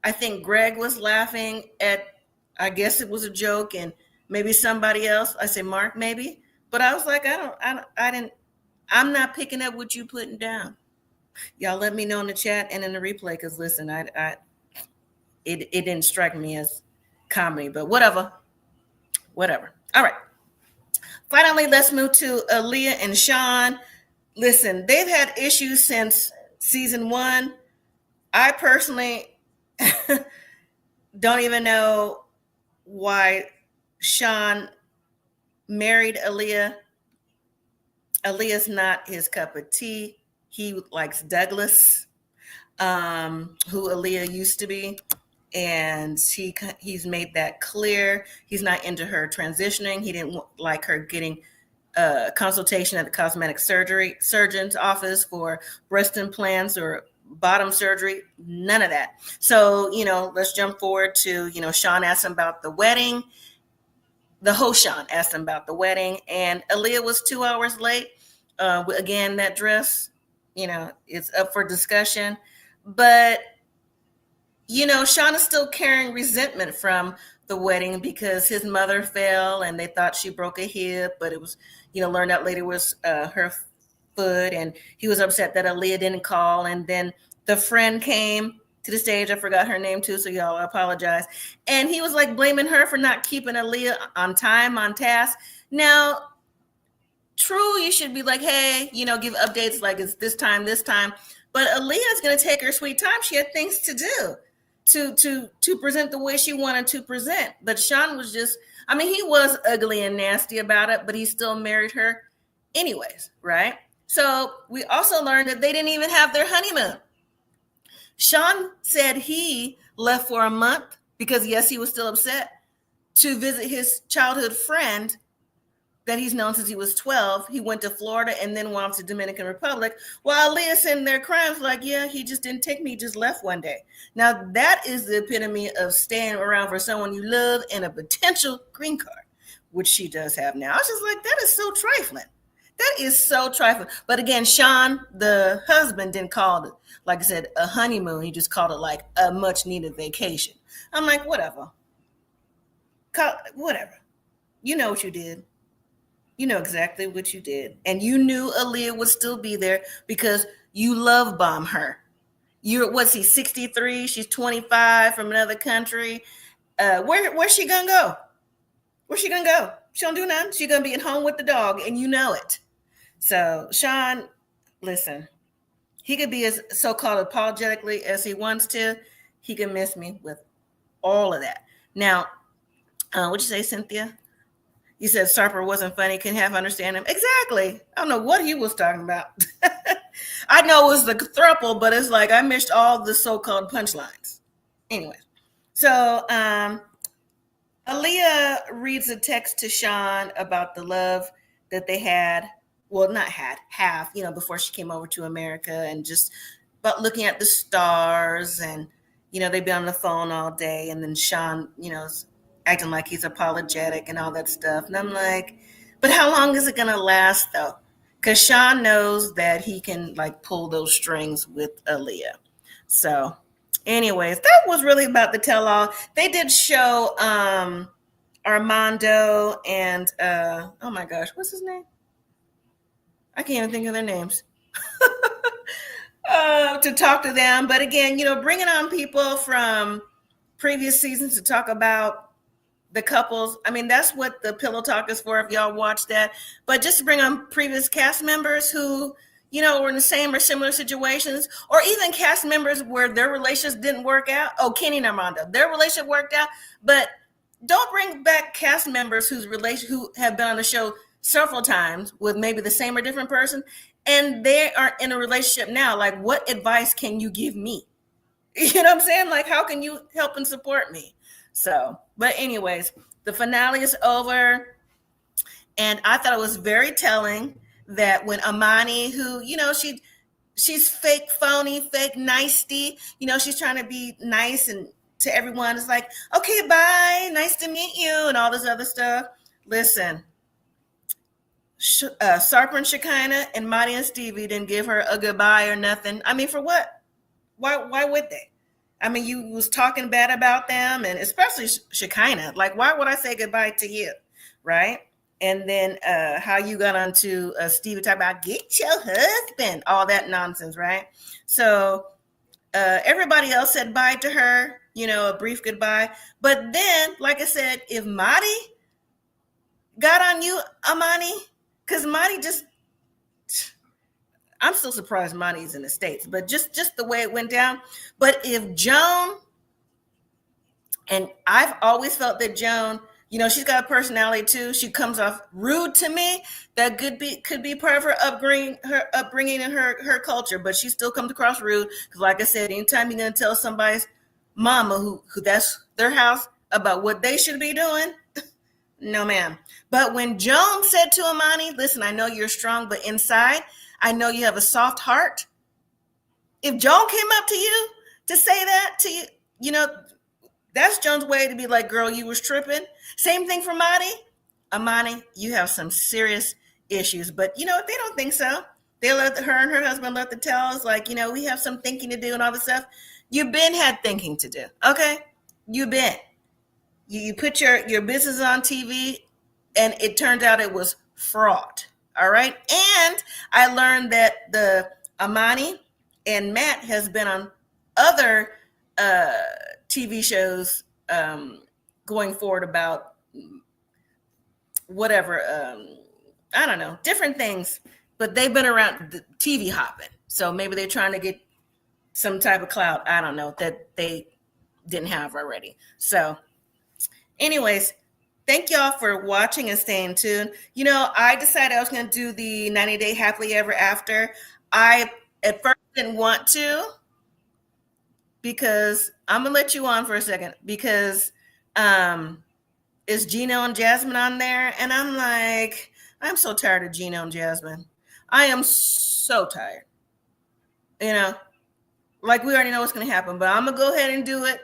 [SPEAKER 1] I think Greg was laughing at, I guess it was a joke, and maybe somebody else. I say Mark, maybe. But I was like, I'm not picking up what you putting down. Y'all let me know in the chat and in the replay, because listen, it didn't strike me as comedy, but whatever. All right. Finally, let's move to Alliya and Shawn. Listen, they've had issues since season 1. I personally don't even know why Shawn married Alliya. Alliya's not his cup of tea. He likes Douglas, who Alliya used to be. And he's made that clear. He's not into her transitioning. He didn't like her getting a consultation at the cosmetic surgeon's office for breast implants or bottom surgery. None of that. So, let's jump forward to, Shawn asked him about the wedding. The host Shawn asked him about the wedding, and Alliya was 2 hours late. Again, that dress, it's up for discussion. But, Shawn is still carrying resentment from the wedding because his mother fell and they thought she broke a hip, but it was, learned out later was her foot. And he was upset that Alliya didn't call. And then the friend came to the stage. I forgot her name too, so y'all, I apologize. And he was like blaming her for not keeping Alliya on time, on task. Now, true, you should be like, hey, give updates like it's this time. But Alliya's going to take her sweet time. She had things to do to present the way she wanted to present. But Shawn was just, he was ugly and nasty about it, but he still married her anyways, right? So we also learned that they didn't even have their honeymoon. Shawn said he left for a month because, yes, he was still upset, to visit his childhood friend that he's known since he was 12. He went to Florida and then went to Dominican Republic, while Alliya's sitting there crying, like, yeah, he just didn't take me, he just left one day. Now, that is the epitome of staying around for someone you love and a potential green card, which she does have now. I was just like, that is so trifling. That is so trifling. But again, Shawn, the husband, didn't call it, like I said, a honeymoon. He just called it like a much needed vacation. I'm like, whatever. Whatever. You know what you did. You know exactly what you did. And you knew Alliya would still be there because you love bomb her. What's he, 63? She's 25 from another country. Where's she gonna go? Where's she gonna go? She don't do nothing. She's gonna be at home with the dog, and you know it. So Shawn, listen, he could be as so-called apologetically as he wants to. He can miss me with all of that. Now, what'd you say, Cynthia? You said Sarper wasn't funny, couldn't half understand him. Exactly. I don't know what he was talking about. I know it was the throuple, but it's like I missed all the so-called punchlines. Anyway, so Alliya reads a text to Shawn about the love that they had. Well, not have, before she came over to America, and just about looking at the stars, and, they've been on the phone all day. And then Shawn, acting like he's apologetic and all that stuff. And I'm like, but how long is it going to last, though? Because Shawn knows that he can, like, pull those strings with Alliya. So anyways, that was really about the tell-all. They did show Armando and, oh my gosh, what's his name? I can't even think of their names. To talk to them. But again, bringing on people from previous seasons to talk about the couples. That's what the Pillow Talk is for, if y'all watch that. But just to bring on previous cast members who, were in the same or similar situations, or even cast members where their relationships didn't work out. Oh, Kenny and Armando, their relationship worked out. But don't bring back cast members who have been on the show several times with maybe the same or different person, and they are in a relationship now. Like, what advice can you give me? You know what I'm saying? Like, how can you help and support me? So, but anyways, the finale is over, and I thought it was very telling that when Imani, who, she's fake phony, fake nicety, she's trying to be nice and to everyone, it's like, okay, bye, nice to meet you, and all this other stuff. Listen, Sarper and Shekinah and Mahdi and Stevie didn't give her a goodbye or nothing. For what? Why would they? You was talking bad about them, and especially Shekinah. Like, why would I say goodbye to you, right? And then how you got onto Stevie talking about get your husband, all that nonsense, right? So everybody else said bye to her, a brief goodbye. But then, like I said, if Mahdi got on you, Imani, because Mahdi just, I'm still surprised Mahdi's in the States, but just the way it went down. But if Joan, and I've always felt that Joan, she's got a personality too. She comes off rude to me. That could be part of her upbringing and her culture, but she still comes across rude. Because like I said, anytime you're gonna tell somebody's mama who that's their house about what they should be doing, no ma'am. But when Joan said to Imani, listen, I know you're strong, but inside, I know you have a soft heart. If Joan came up to you to say that to you, that's Joan's way to be like, girl, you was tripping. Same thing for Mahdi. Imani, you have some serious issues. But, they don't think so. They let her and her husband let the tell us, like, we have some thinking to do and all this stuff. You've been had thinking to do, okay? You've been. You put your business on TV, and it turned out it was fraud, all right? And I learned that the Imani and Matt has been on other TV shows going forward about whatever I don't know, different things. But they've been around the TV hopping. So maybe they're trying to get some type of clout, I don't know, that they didn't have already. So, anyways, thank y'all for watching and staying tuned. You know, I decided I was going to do the 90-day happily ever after. I at first didn't want to, because I'm going to let you on for a second, because is Gino and Jasmine on there? And I'm like, I'm so tired of Gino and Jasmine. I am so tired. You know, like we already know what's going to happen, but I'm going to go ahead and do it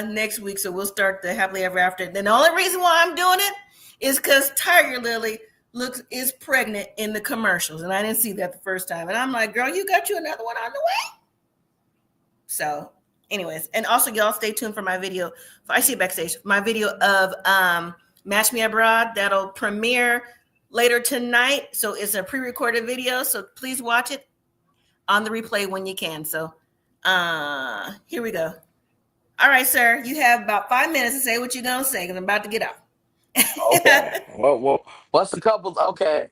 [SPEAKER 1] next week. So we'll start the happily ever after. Then the only reason why I'm doing it is because Tiger Lily is pregnant in the commercials, and I didn't see that the first time. And I'm like, girl, you got you another one on the way. So, anyways, and also y'all stay tuned for my video. I see it backstage. My video of Match Me Abroad that'll premiere later tonight. So it's a pre-recorded video. So please watch it on the replay when you can. So here we go. All right, sir. You have about 5 minutes to say what you're gonna say, because I'm about to get off.
[SPEAKER 2] Okay. Well, what's the couple? Okay.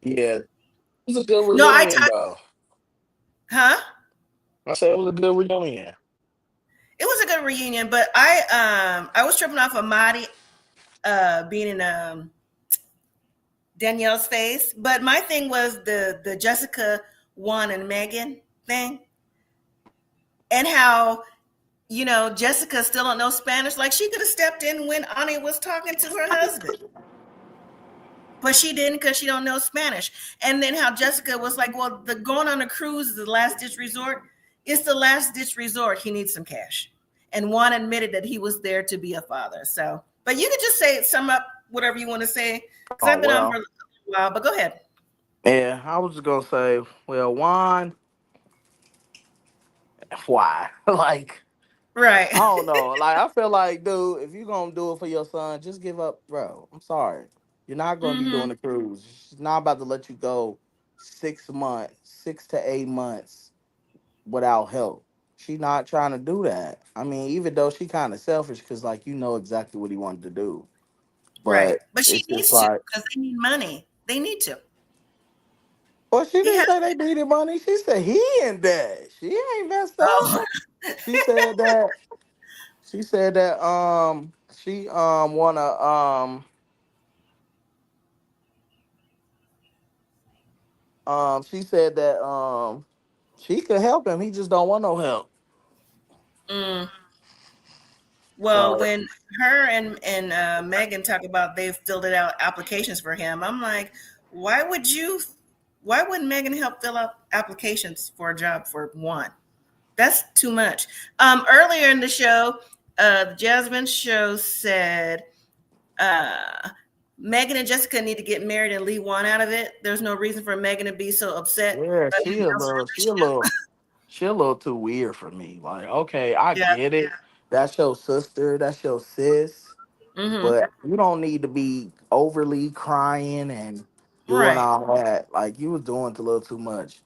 [SPEAKER 2] Yeah. It was a good
[SPEAKER 1] No, I
[SPEAKER 2] reunion,
[SPEAKER 1] talked.
[SPEAKER 2] though.
[SPEAKER 1] Huh?
[SPEAKER 2] I said it was a good reunion.
[SPEAKER 1] It was a good reunion, but I was tripping off of Mahdi being in Danielle's face. But my thing was the Jessica, Juan, and Megan thing, and how, you know, Jessica still don't know Spanish. Like, she could have stepped in when Ani was talking to her husband, but she didn't, because she don't know Spanish. And then how Jessica was like, well, the going on a cruise is the last ditch resort. It's the last ditch resort. He needs some cash. And Juan admitted that he was there to be a father. So, but you could just say, sum up whatever you want to say, because
[SPEAKER 2] Oh
[SPEAKER 1] I've been on for
[SPEAKER 2] well.
[SPEAKER 1] a while. But go ahead.
[SPEAKER 2] Yeah, I was just gonna say, well, Juan, why? Like,
[SPEAKER 1] Right.
[SPEAKER 2] I don't know. Like, I feel like, dude, if you're gonna do it for your son, just give up, bro. I'm sorry. You're not gonna be
[SPEAKER 1] Mm-hmm.
[SPEAKER 2] doing the cruise. She's not about to let you go 6 months, 6 to 8 months without help. She not trying to do that. I mean, even though she kind of selfish, because like you know exactly what he wanted to do,
[SPEAKER 1] Right.
[SPEAKER 2] but
[SPEAKER 1] But she
[SPEAKER 2] it's just
[SPEAKER 1] needs to,
[SPEAKER 2] like,
[SPEAKER 1] because they need money. They need to.
[SPEAKER 2] well, she
[SPEAKER 1] He
[SPEAKER 2] didn't
[SPEAKER 1] has.
[SPEAKER 2] say they needed money. She said he in debt. She ain't messed up.
[SPEAKER 1] Oh.
[SPEAKER 2] She said that. She said that. She wanna She said that she could help him. He just don't want no help.
[SPEAKER 1] Mm. Well,
[SPEAKER 2] So
[SPEAKER 1] when her and Megan talk about they filled it out applications for him, I'm like, why would you? Why wouldn't Megan help fill out applications for a job for one? That's too much. Earlier in the show, the Jasmine show said Megan and Jessica need to get married and leave Juan out of it. There's no reason for Megan to be so upset
[SPEAKER 2] yeah,
[SPEAKER 1] about anything else in
[SPEAKER 2] she a little too weird for me. Like, okay, I
[SPEAKER 1] the relationship.
[SPEAKER 2] get it. That's your sister. That's your sis.
[SPEAKER 1] Yeah. Mm-hmm.
[SPEAKER 2] But you don't need to be overly crying and doing
[SPEAKER 1] Right.
[SPEAKER 2] all that. Like, you was doing a little too much.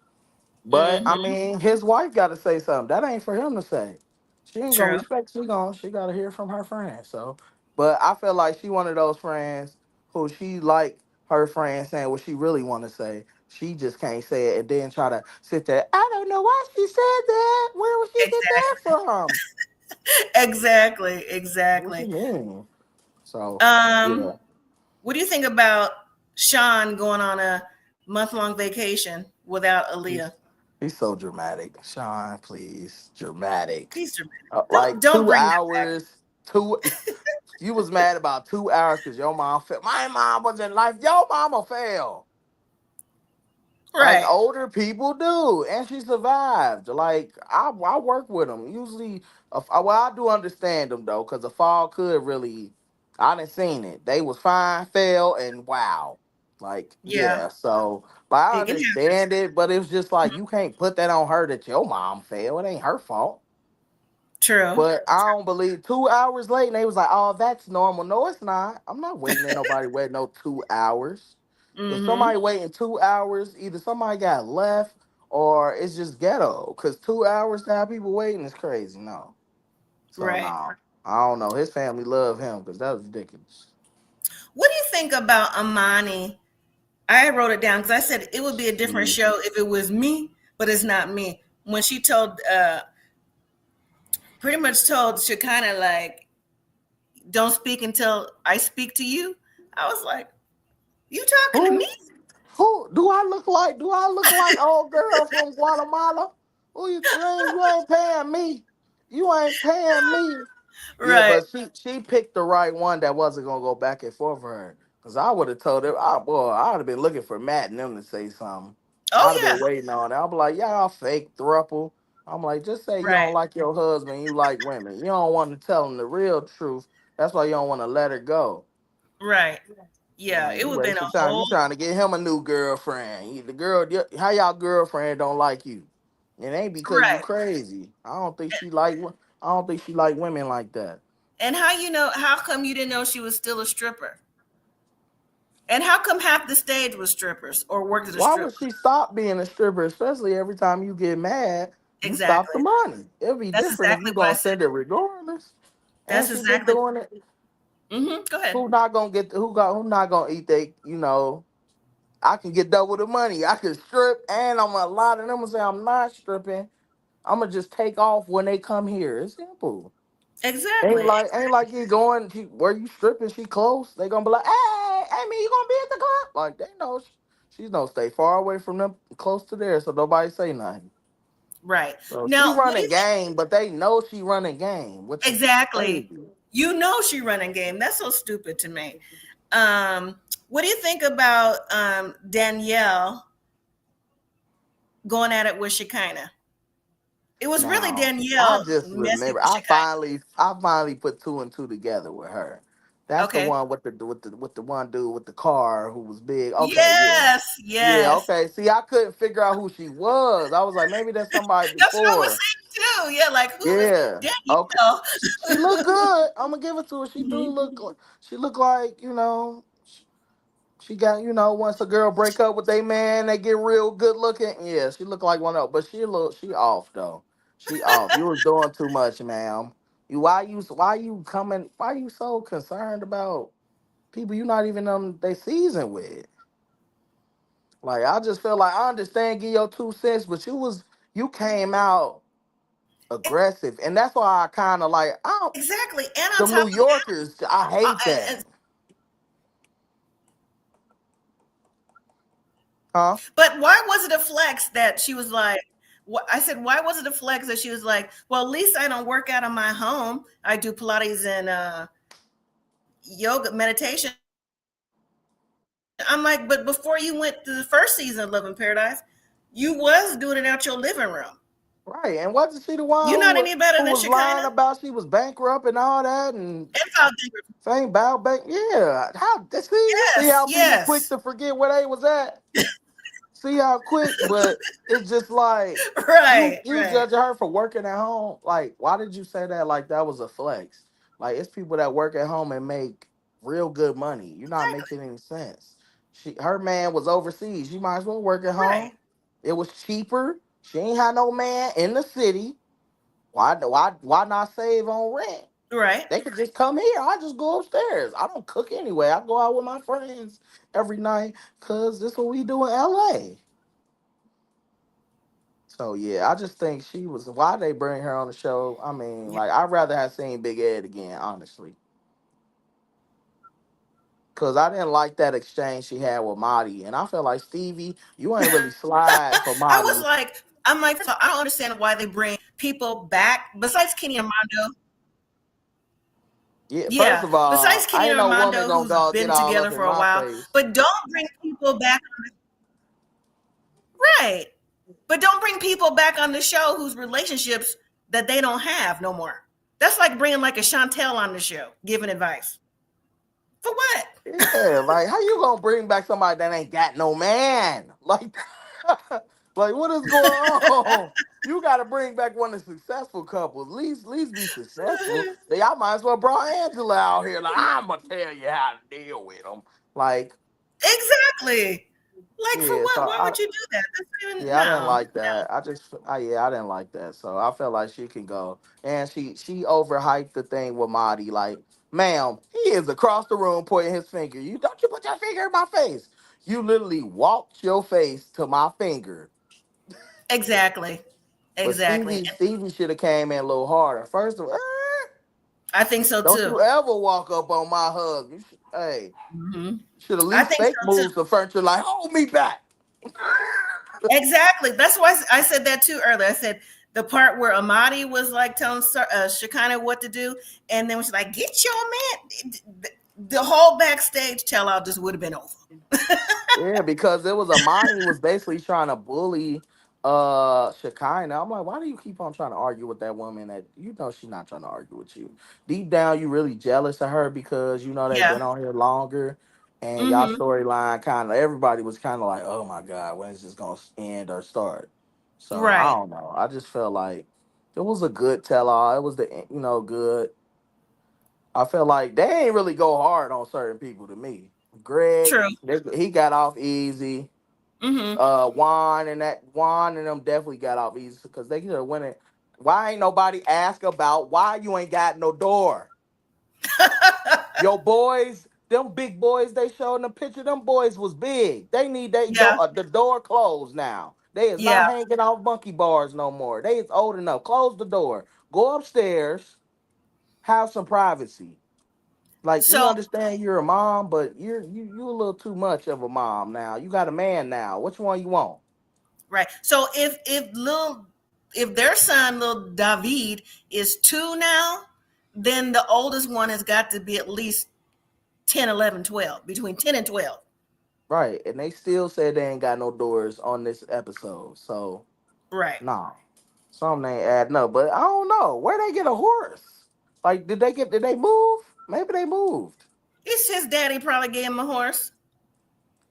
[SPEAKER 2] But I
[SPEAKER 1] Mm-hmm.
[SPEAKER 2] mean, his wife got to say something. That ain't for him to say. She ain't gonna
[SPEAKER 1] True.
[SPEAKER 2] respect. She got to hear from her friends. So, but I feel like she one of those friends who she like her friends saying what she really want to say. She just can't say it and then try to sit there. I don't know why she said that. Where would she get that
[SPEAKER 1] Exactly.
[SPEAKER 2] from?
[SPEAKER 1] Exactly.
[SPEAKER 2] What you
[SPEAKER 1] Exactly.
[SPEAKER 2] mean? So,
[SPEAKER 1] Um,
[SPEAKER 2] yeah,
[SPEAKER 1] what do you think about Shawn going on a month-long vacation without Aliyah?
[SPEAKER 2] he's he's so dramatic. Sean, please, dramatic.
[SPEAKER 1] He's dramatic. Don't
[SPEAKER 2] Like
[SPEAKER 1] don't
[SPEAKER 2] two
[SPEAKER 1] bring that back.
[SPEAKER 2] hours. Two. You was mad about 2 hours because your mom failed. My mom was in life. Your mama failed. Like
[SPEAKER 1] Right.
[SPEAKER 2] older people do, and she survived. Like I work with them. Usually, well, I do understand them though, because the fall could really. I didn't seen it. They was fine, fell, and wow. Like
[SPEAKER 1] Yeah.
[SPEAKER 2] yeah, so but I
[SPEAKER 1] It can happen.
[SPEAKER 2] understand it, but it's just like you can't put that on her that your mom failed. It ain't her fault.
[SPEAKER 1] True.
[SPEAKER 2] But I don't believe 2 hours late, and they was like, "Oh, that's normal." No, it's not. I'm not waiting. Ain't nobody waiting no 2 hours. If
[SPEAKER 1] Mm-hmm.
[SPEAKER 2] somebody waiting 2 hours, either somebody got left or it's just ghetto. Cause 2 hours to have people waiting is crazy. No, so
[SPEAKER 1] Right.
[SPEAKER 2] no, I don't know. His family love him because that was ridiculous.
[SPEAKER 1] What do you think about Amani? I wrote it down because I said it would be a different
[SPEAKER 2] She,
[SPEAKER 1] show if it was me, but it's not me. When she told, pretty much told Shekinah, like, don't speak until I speak to you, I was like, you talking to me?
[SPEAKER 2] who? Who do I look like? Do I look like old girl from Guatemala? Who you ain't paying me. You ain't paying me. Yeah,
[SPEAKER 1] Right.
[SPEAKER 2] but she picked the right one that wasn't gonna go back and forth for her. Cause I would have told her, boy, I would have been looking for Matt and them to say something. I'd
[SPEAKER 1] Oh,
[SPEAKER 2] have
[SPEAKER 1] yeah.
[SPEAKER 2] been waiting on it. I'll be like, y'all fake thruple. I'm like, just say you don't
[SPEAKER 1] Right.
[SPEAKER 2] like your husband, you like women. You don't want to tell him the real truth. That's why you don't want to let her go.
[SPEAKER 1] Right. Yeah.
[SPEAKER 2] Like
[SPEAKER 1] It
[SPEAKER 2] you
[SPEAKER 1] would have been
[SPEAKER 2] wasting
[SPEAKER 1] a
[SPEAKER 2] time. You
[SPEAKER 1] whole,
[SPEAKER 2] trying to get him a new girlfriend. The girl, how y'all girlfriend don't like you? It ain't because you
[SPEAKER 1] right.
[SPEAKER 2] crazy. I don't think she like women like that.
[SPEAKER 1] And how you know, how come you didn't know she was still a stripper? And how come half the stage was strippers or worked as a
[SPEAKER 2] Why would
[SPEAKER 1] stripper?
[SPEAKER 2] she stop being a stripper? Especially every time you get mad, you stop the
[SPEAKER 1] Exactly.
[SPEAKER 2] money. It'd be
[SPEAKER 1] That's
[SPEAKER 2] different if
[SPEAKER 1] exactly
[SPEAKER 2] you
[SPEAKER 1] what I
[SPEAKER 2] gonna
[SPEAKER 1] said.
[SPEAKER 2] send it regardless. And
[SPEAKER 1] That's
[SPEAKER 2] she been
[SPEAKER 1] exactly.
[SPEAKER 2] doing it.
[SPEAKER 1] Go ahead.
[SPEAKER 2] Who not gonna get? Who not gonna eat? They, I can get double the money. I can strip, and I'm a lot of them will say I'm not stripping. I'm gonna just take off when they come here. It's simple.
[SPEAKER 1] Exactly.
[SPEAKER 2] Ain't like you going. Where you stripping? She close. They gonna be like, hey, Amy, you gonna be at the club? Like they know. She's gonna stay far away from them, close to there, so nobody say nothing.
[SPEAKER 1] Right.
[SPEAKER 2] So she
[SPEAKER 1] Now, what do
[SPEAKER 2] running
[SPEAKER 1] you think?
[SPEAKER 2] game, but they know she running game, which is
[SPEAKER 1] Exactly.
[SPEAKER 2] crazy.
[SPEAKER 1] You know she running game. That's so stupid to me. What do you think about Danielle going at it with Shekinah? It was really
[SPEAKER 2] Now, I
[SPEAKER 1] Danielle
[SPEAKER 2] just
[SPEAKER 1] messing
[SPEAKER 2] remember
[SPEAKER 1] with Shekinah.
[SPEAKER 2] I finally put two and two together with her. That's the
[SPEAKER 1] Okay.
[SPEAKER 2] one with the one dude with the car who was big. Okay, yeah.
[SPEAKER 1] Yes.
[SPEAKER 2] Yeah,
[SPEAKER 1] Yes.
[SPEAKER 2] okay. See, I couldn't figure out who she was. I was like, maybe that's somebody
[SPEAKER 1] That's what I was
[SPEAKER 2] before.
[SPEAKER 1] saying too. Yeah. Like, who is
[SPEAKER 2] Yeah. Okay.
[SPEAKER 1] Danielle?
[SPEAKER 2] She look good. I'm gonna give it to her. She do
[SPEAKER 1] Mhm.
[SPEAKER 2] look. She look like she got once a girl break up with they man, they get real good looking. Yeah, she look like one of. But she off though. She off. You was doing too much, ma'am. Why you so concerned about people you not even they season with? Like I just feel like I understand give your 2 cents, but you came out aggressive, and that's why I kind of like I don't,
[SPEAKER 1] Exactly. And on
[SPEAKER 2] the
[SPEAKER 1] top
[SPEAKER 2] New
[SPEAKER 1] of that,
[SPEAKER 2] Yorkers. I hate that,
[SPEAKER 1] and
[SPEAKER 2] huh?
[SPEAKER 1] but why was it a flex that she was like, I said, why was it a flex that she was like, well, at least I don't work out of my home. I do Pilates and yoga meditation. I'm like, but before you went to the first season of Love in Paradise, you was doing it out your living room.
[SPEAKER 2] Right, and wasn't she the one
[SPEAKER 1] You're not any better
[SPEAKER 2] who
[SPEAKER 1] than
[SPEAKER 2] was lying
[SPEAKER 1] Shekinah.
[SPEAKER 2] about she was bankrupt and all that, and
[SPEAKER 1] And Kyle Jenner.
[SPEAKER 2] saying bow bank? Yeah, how see you see
[SPEAKER 1] Yes,
[SPEAKER 2] how people quick
[SPEAKER 1] yes.
[SPEAKER 2] to forget where they was at? See how quick, but it's just like
[SPEAKER 1] Right,
[SPEAKER 2] you
[SPEAKER 1] right,
[SPEAKER 2] judging her for working at home. Like, why did you say that? Like that was a flex. Like it's people that work at home and make real good money. You're not
[SPEAKER 1] exactly.
[SPEAKER 2] making any sense. Her man was overseas. You might as well work at
[SPEAKER 1] Right,
[SPEAKER 2] home. It was cheaper. She ain't had no man in the city. Why not save on rent?
[SPEAKER 1] right.
[SPEAKER 2] They could just come here. I just go upstairs. I don't cook anyway. I go out with my friends every night because this is what we do in LA. So yeah, I just think she was. Why they bring her on the show? I mean,
[SPEAKER 1] Yeah.
[SPEAKER 2] like I'd rather have seen Big Ed again, honestly, because I didn't like that exchange she had with Marty, and I feel like Stevie, you ain't really slide for
[SPEAKER 1] I was
[SPEAKER 2] Marty.
[SPEAKER 1] like, I'm like, first of all, I don't understand why they bring people back besides Kenny Armando.
[SPEAKER 2] Yeah, first
[SPEAKER 1] Yeah,
[SPEAKER 2] of
[SPEAKER 1] besides
[SPEAKER 2] all,
[SPEAKER 1] Kenny
[SPEAKER 2] I
[SPEAKER 1] and
[SPEAKER 2] ain't no woman
[SPEAKER 1] Armando,
[SPEAKER 2] gonna
[SPEAKER 1] who's
[SPEAKER 2] go get
[SPEAKER 1] been
[SPEAKER 2] all
[SPEAKER 1] together
[SPEAKER 2] up in
[SPEAKER 1] for a
[SPEAKER 2] my
[SPEAKER 1] while,
[SPEAKER 2] face.
[SPEAKER 1] but don't bring people back. Right. But don't bring people back on the show whose relationships that they don't have no more. That's like bringing like a Chantel on the show, giving advice. For what?
[SPEAKER 2] Yeah, like how you gonna bring back somebody that ain't got no man? Like, like what is going on? You got to bring back one of the successful couples. At least be successful. They, I might as well brought Angela out here. Like I'm gonna tell you how to deal with them. Like,
[SPEAKER 1] Exactly. Like for
[SPEAKER 2] yeah. So
[SPEAKER 1] what? Why would you do that? That's not even
[SPEAKER 2] yeah, I didn't
[SPEAKER 1] no.
[SPEAKER 2] like that. I didn't like that. So I felt like she can go, and she overhyped the thing with Marty. Like, ma'am, he is across the room pointing his finger. You don't you put your finger in my face. You literally walked your face to my finger.
[SPEAKER 1] Exactly.
[SPEAKER 2] But
[SPEAKER 1] Exactly.
[SPEAKER 2] Stevie should have came in a little harder. First of all,
[SPEAKER 1] I think so
[SPEAKER 2] don't
[SPEAKER 1] too.
[SPEAKER 2] you ever walk up on my hug. Hey,
[SPEAKER 1] Hmm.
[SPEAKER 2] should at
[SPEAKER 1] I
[SPEAKER 2] least
[SPEAKER 1] think
[SPEAKER 2] fake
[SPEAKER 1] so too.
[SPEAKER 2] moves the furniture like hold me back.
[SPEAKER 1] Exactly. That's why I said that too earlier. I said the part where Amadi was like telling Shekinah what to do, and then was like, "Get your man." The whole backstage tell out just would have been over.
[SPEAKER 2] Yeah, because it was Amani was basically trying to bully Shekinah. I'm like, why do you keep on trying to argue with that woman that you know she's not trying to argue with you? Deep down you really jealous of her because you know they've
[SPEAKER 1] Yeah.
[SPEAKER 2] been on here longer and y'all
[SPEAKER 1] Hmm.
[SPEAKER 2] storyline kind of everybody was kind of like, oh my God, when is this gonna end or start? So I
[SPEAKER 1] Right.
[SPEAKER 2] don't know. I just felt like it was a good tell all. It was the good. I felt like they ain't really go hard on certain people to me. Greg,
[SPEAKER 1] True.
[SPEAKER 2] he got off easy.
[SPEAKER 1] Hmm.
[SPEAKER 2] Juan and them definitely got off easy because they could have went it. Why ain't nobody ask about why you ain't got no door? Your boys, them big boys they showed in the picture, them boys was big. They need
[SPEAKER 1] Yeah.
[SPEAKER 2] the door closed now. They is
[SPEAKER 1] Yeah.
[SPEAKER 2] not hanging off monkey bars no more. They is old enough. Close the door. Go upstairs. Have some privacy. Like we
[SPEAKER 1] So
[SPEAKER 2] understand you're a mom, but you a little too much of a mom now. You got a man now. Which one you want?
[SPEAKER 1] right. So if their son, little David, is 2 now, then the oldest one has got to be at least 10, 11, 12, between 10 and 12.
[SPEAKER 2] Right. And they still said they ain't got no doors on this episode. So
[SPEAKER 1] Right.
[SPEAKER 2] nah. Something ain't adding up. But I don't know. Where they get a horse? Like did they move? Maybe they moved.
[SPEAKER 1] It's his daddy probably gave him a horse.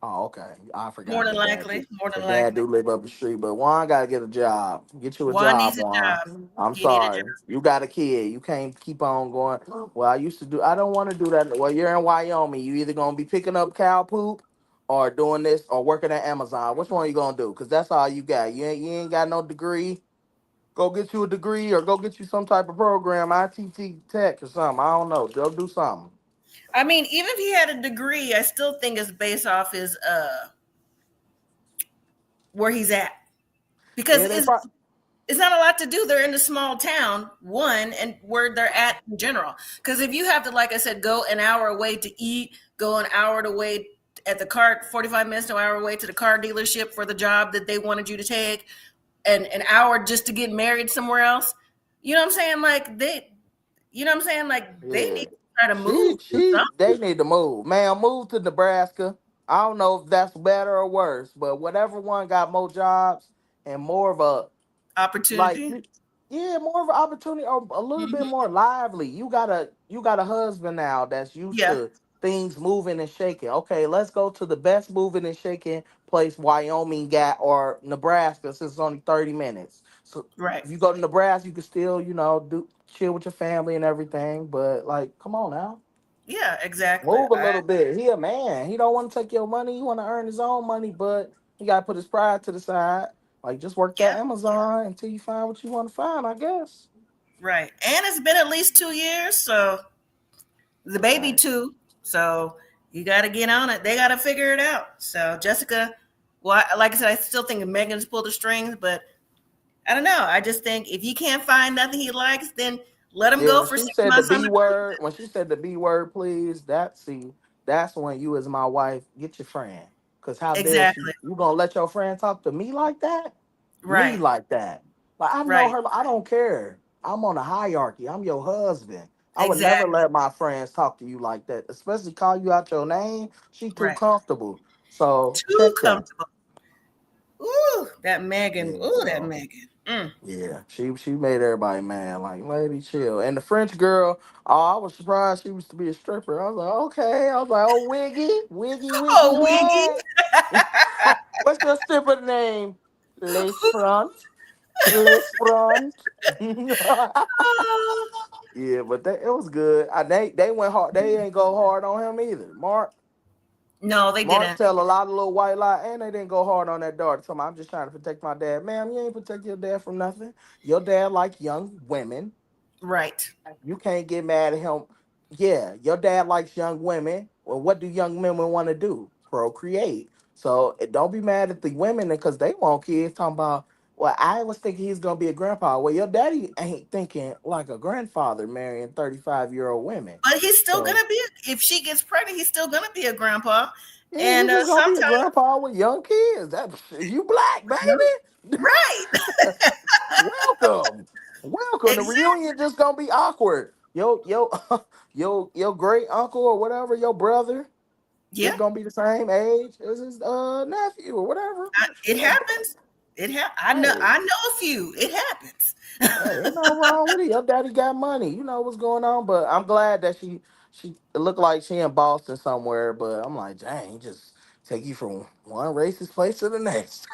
[SPEAKER 2] Oh, okay. I
[SPEAKER 1] More
[SPEAKER 2] forgot
[SPEAKER 1] than likely. More
[SPEAKER 2] the
[SPEAKER 1] than
[SPEAKER 2] dad
[SPEAKER 1] likely.
[SPEAKER 2] do live up the street, but Juan gotta get a job. Get you a
[SPEAKER 1] Juan
[SPEAKER 2] job,
[SPEAKER 1] needs a
[SPEAKER 2] Juan.
[SPEAKER 1] job.
[SPEAKER 2] I'm
[SPEAKER 1] He need a job.
[SPEAKER 2] sorry. You got a kid. You can't keep on going. Well, I used to do I don't want to do that. Well, you're in Wyoming. You either gonna be picking up cow poop or doing this or working at Amazon. Which one you gonna do? Cause that's all you got. You ain't got no degree. Go get you a degree or go get you some type of program, ITT Tech or something. I don't know. Go do something.
[SPEAKER 1] I mean, even if he had a degree, I still think it's based off his where he's at. Because
[SPEAKER 2] Yeah, they probably.
[SPEAKER 1] it's not a lot to do. They're in a small town, one, and where they're at in general. Because if you have to, like I said, go an hour away to eat, go an hour away at the car, 45 minutes to an hour away to the car dealership for the job that they wanted you to take, and an hour just to get married somewhere else. You know what I'm saying? You know what I'm saying? Like they need
[SPEAKER 2] Yeah.
[SPEAKER 1] to try to move to
[SPEAKER 2] They
[SPEAKER 1] something.
[SPEAKER 2] need to move. Man, move to Nebraska. I don't know if that's better or worse, but whatever one got more jobs and more of a like
[SPEAKER 1] Opportunity.
[SPEAKER 2] yeah, more of an opportunity or a little bit
[SPEAKER 1] Hmm.
[SPEAKER 2] more lively. You got a husband now that's used
[SPEAKER 1] Yeah.
[SPEAKER 2] to things moving and shaking. Okay, let's go to the best moving and shaking place Wyoming got or Nebraska since it's only 30 minutes. So
[SPEAKER 1] Right.
[SPEAKER 2] if you go to Nebraska, you can still, do chill with your family and everything. But like, come on now.
[SPEAKER 1] Yeah. Exactly.
[SPEAKER 2] Move a little bit. He a man. He don't want to take your money. He want to earn his own money, but he got to put his pride to the side. Like just work that
[SPEAKER 1] Yeah.
[SPEAKER 2] Amazon until you find what you want to find, I guess.
[SPEAKER 1] Right. And it's been at least 2 years, so the baby
[SPEAKER 2] Right.
[SPEAKER 1] too. So you got to get on it. They got to figure it out. So Jessica, well, like I said, I still think Megan's pulled the strings, but I don't know. I just think if he can't find nothing he likes, then let him
[SPEAKER 2] Yeah,
[SPEAKER 1] go
[SPEAKER 2] when
[SPEAKER 1] for
[SPEAKER 2] she
[SPEAKER 1] six
[SPEAKER 2] said the
[SPEAKER 1] months on
[SPEAKER 2] B
[SPEAKER 1] the
[SPEAKER 2] word,
[SPEAKER 1] cruise.
[SPEAKER 2] when she said the B word, please, that's when you as my wife get your friend. Cause how dare she?
[SPEAKER 1] Exactly.
[SPEAKER 2] You gonna let your friend talk to me like that? Me
[SPEAKER 1] Right.
[SPEAKER 2] like that? Like I know
[SPEAKER 1] Right.
[SPEAKER 2] her. I don't care. I'm on a hierarchy. I'm your husband. I would never
[SPEAKER 1] Exactly.
[SPEAKER 2] let my friends talk to you like that, especially call you out your name. She too
[SPEAKER 1] Right.
[SPEAKER 2] comfortable. So
[SPEAKER 1] Too
[SPEAKER 2] check that.
[SPEAKER 1] comfortable. Ooh, that Megan.
[SPEAKER 2] Yeah.
[SPEAKER 1] Ooh, that
[SPEAKER 2] So
[SPEAKER 1] Megan. Mm.
[SPEAKER 2] yeah, she made everybody mad. Like, lady, chill. And the French girl, oh, I was surprised she was to be a stripper. I was like, okay. I was like, oh, Wiggy,
[SPEAKER 1] Oh, Wiggy.
[SPEAKER 2] hey. What's your stripper name? Les Front. Les Front. Yeah, but it was good. They went hard. They ain't go hard on him either.
[SPEAKER 1] No, they
[SPEAKER 2] Mark
[SPEAKER 1] didn't.
[SPEAKER 2] tell a lot of little white lie, and they didn't go hard on that daughter. So I'm just trying to protect my dad. Ma'am, you ain't protect your dad from nothing. Your dad like young women.
[SPEAKER 1] Right.
[SPEAKER 2] You can't get mad at him. Yeah, your dad likes young women. Well, what do young women want to do? Procreate. So don't be mad at the women because they want kids. Talking about, well, I was thinking he's gonna be a grandpa. Well, your daddy ain't thinking like a grandfather marrying 35-year-old women.
[SPEAKER 1] But he's still
[SPEAKER 2] So
[SPEAKER 1] gonna be. If she gets pregnant, he's still gonna be a grandpa.
[SPEAKER 2] yeah,
[SPEAKER 1] And
[SPEAKER 2] he's just gonna be a
[SPEAKER 1] sometimes,
[SPEAKER 2] grandpa with young kids. That you black, baby.
[SPEAKER 1] right?
[SPEAKER 2] Welcome. Welcome. The
[SPEAKER 1] Exactly.
[SPEAKER 2] reunion just gonna be awkward. Your great uncle or whatever, your brother is
[SPEAKER 1] Yeah,
[SPEAKER 2] gonna be the same age as his nephew or whatever.
[SPEAKER 1] it happens. I know.
[SPEAKER 2] Hey,
[SPEAKER 1] I know a few. It happens.
[SPEAKER 2] hey, ain't no wrong with it. Your daddy got money. You know what's going on. But I'm glad that she it looked like she in Boston somewhere. But I'm like, dang, just take you from one racist place to the next.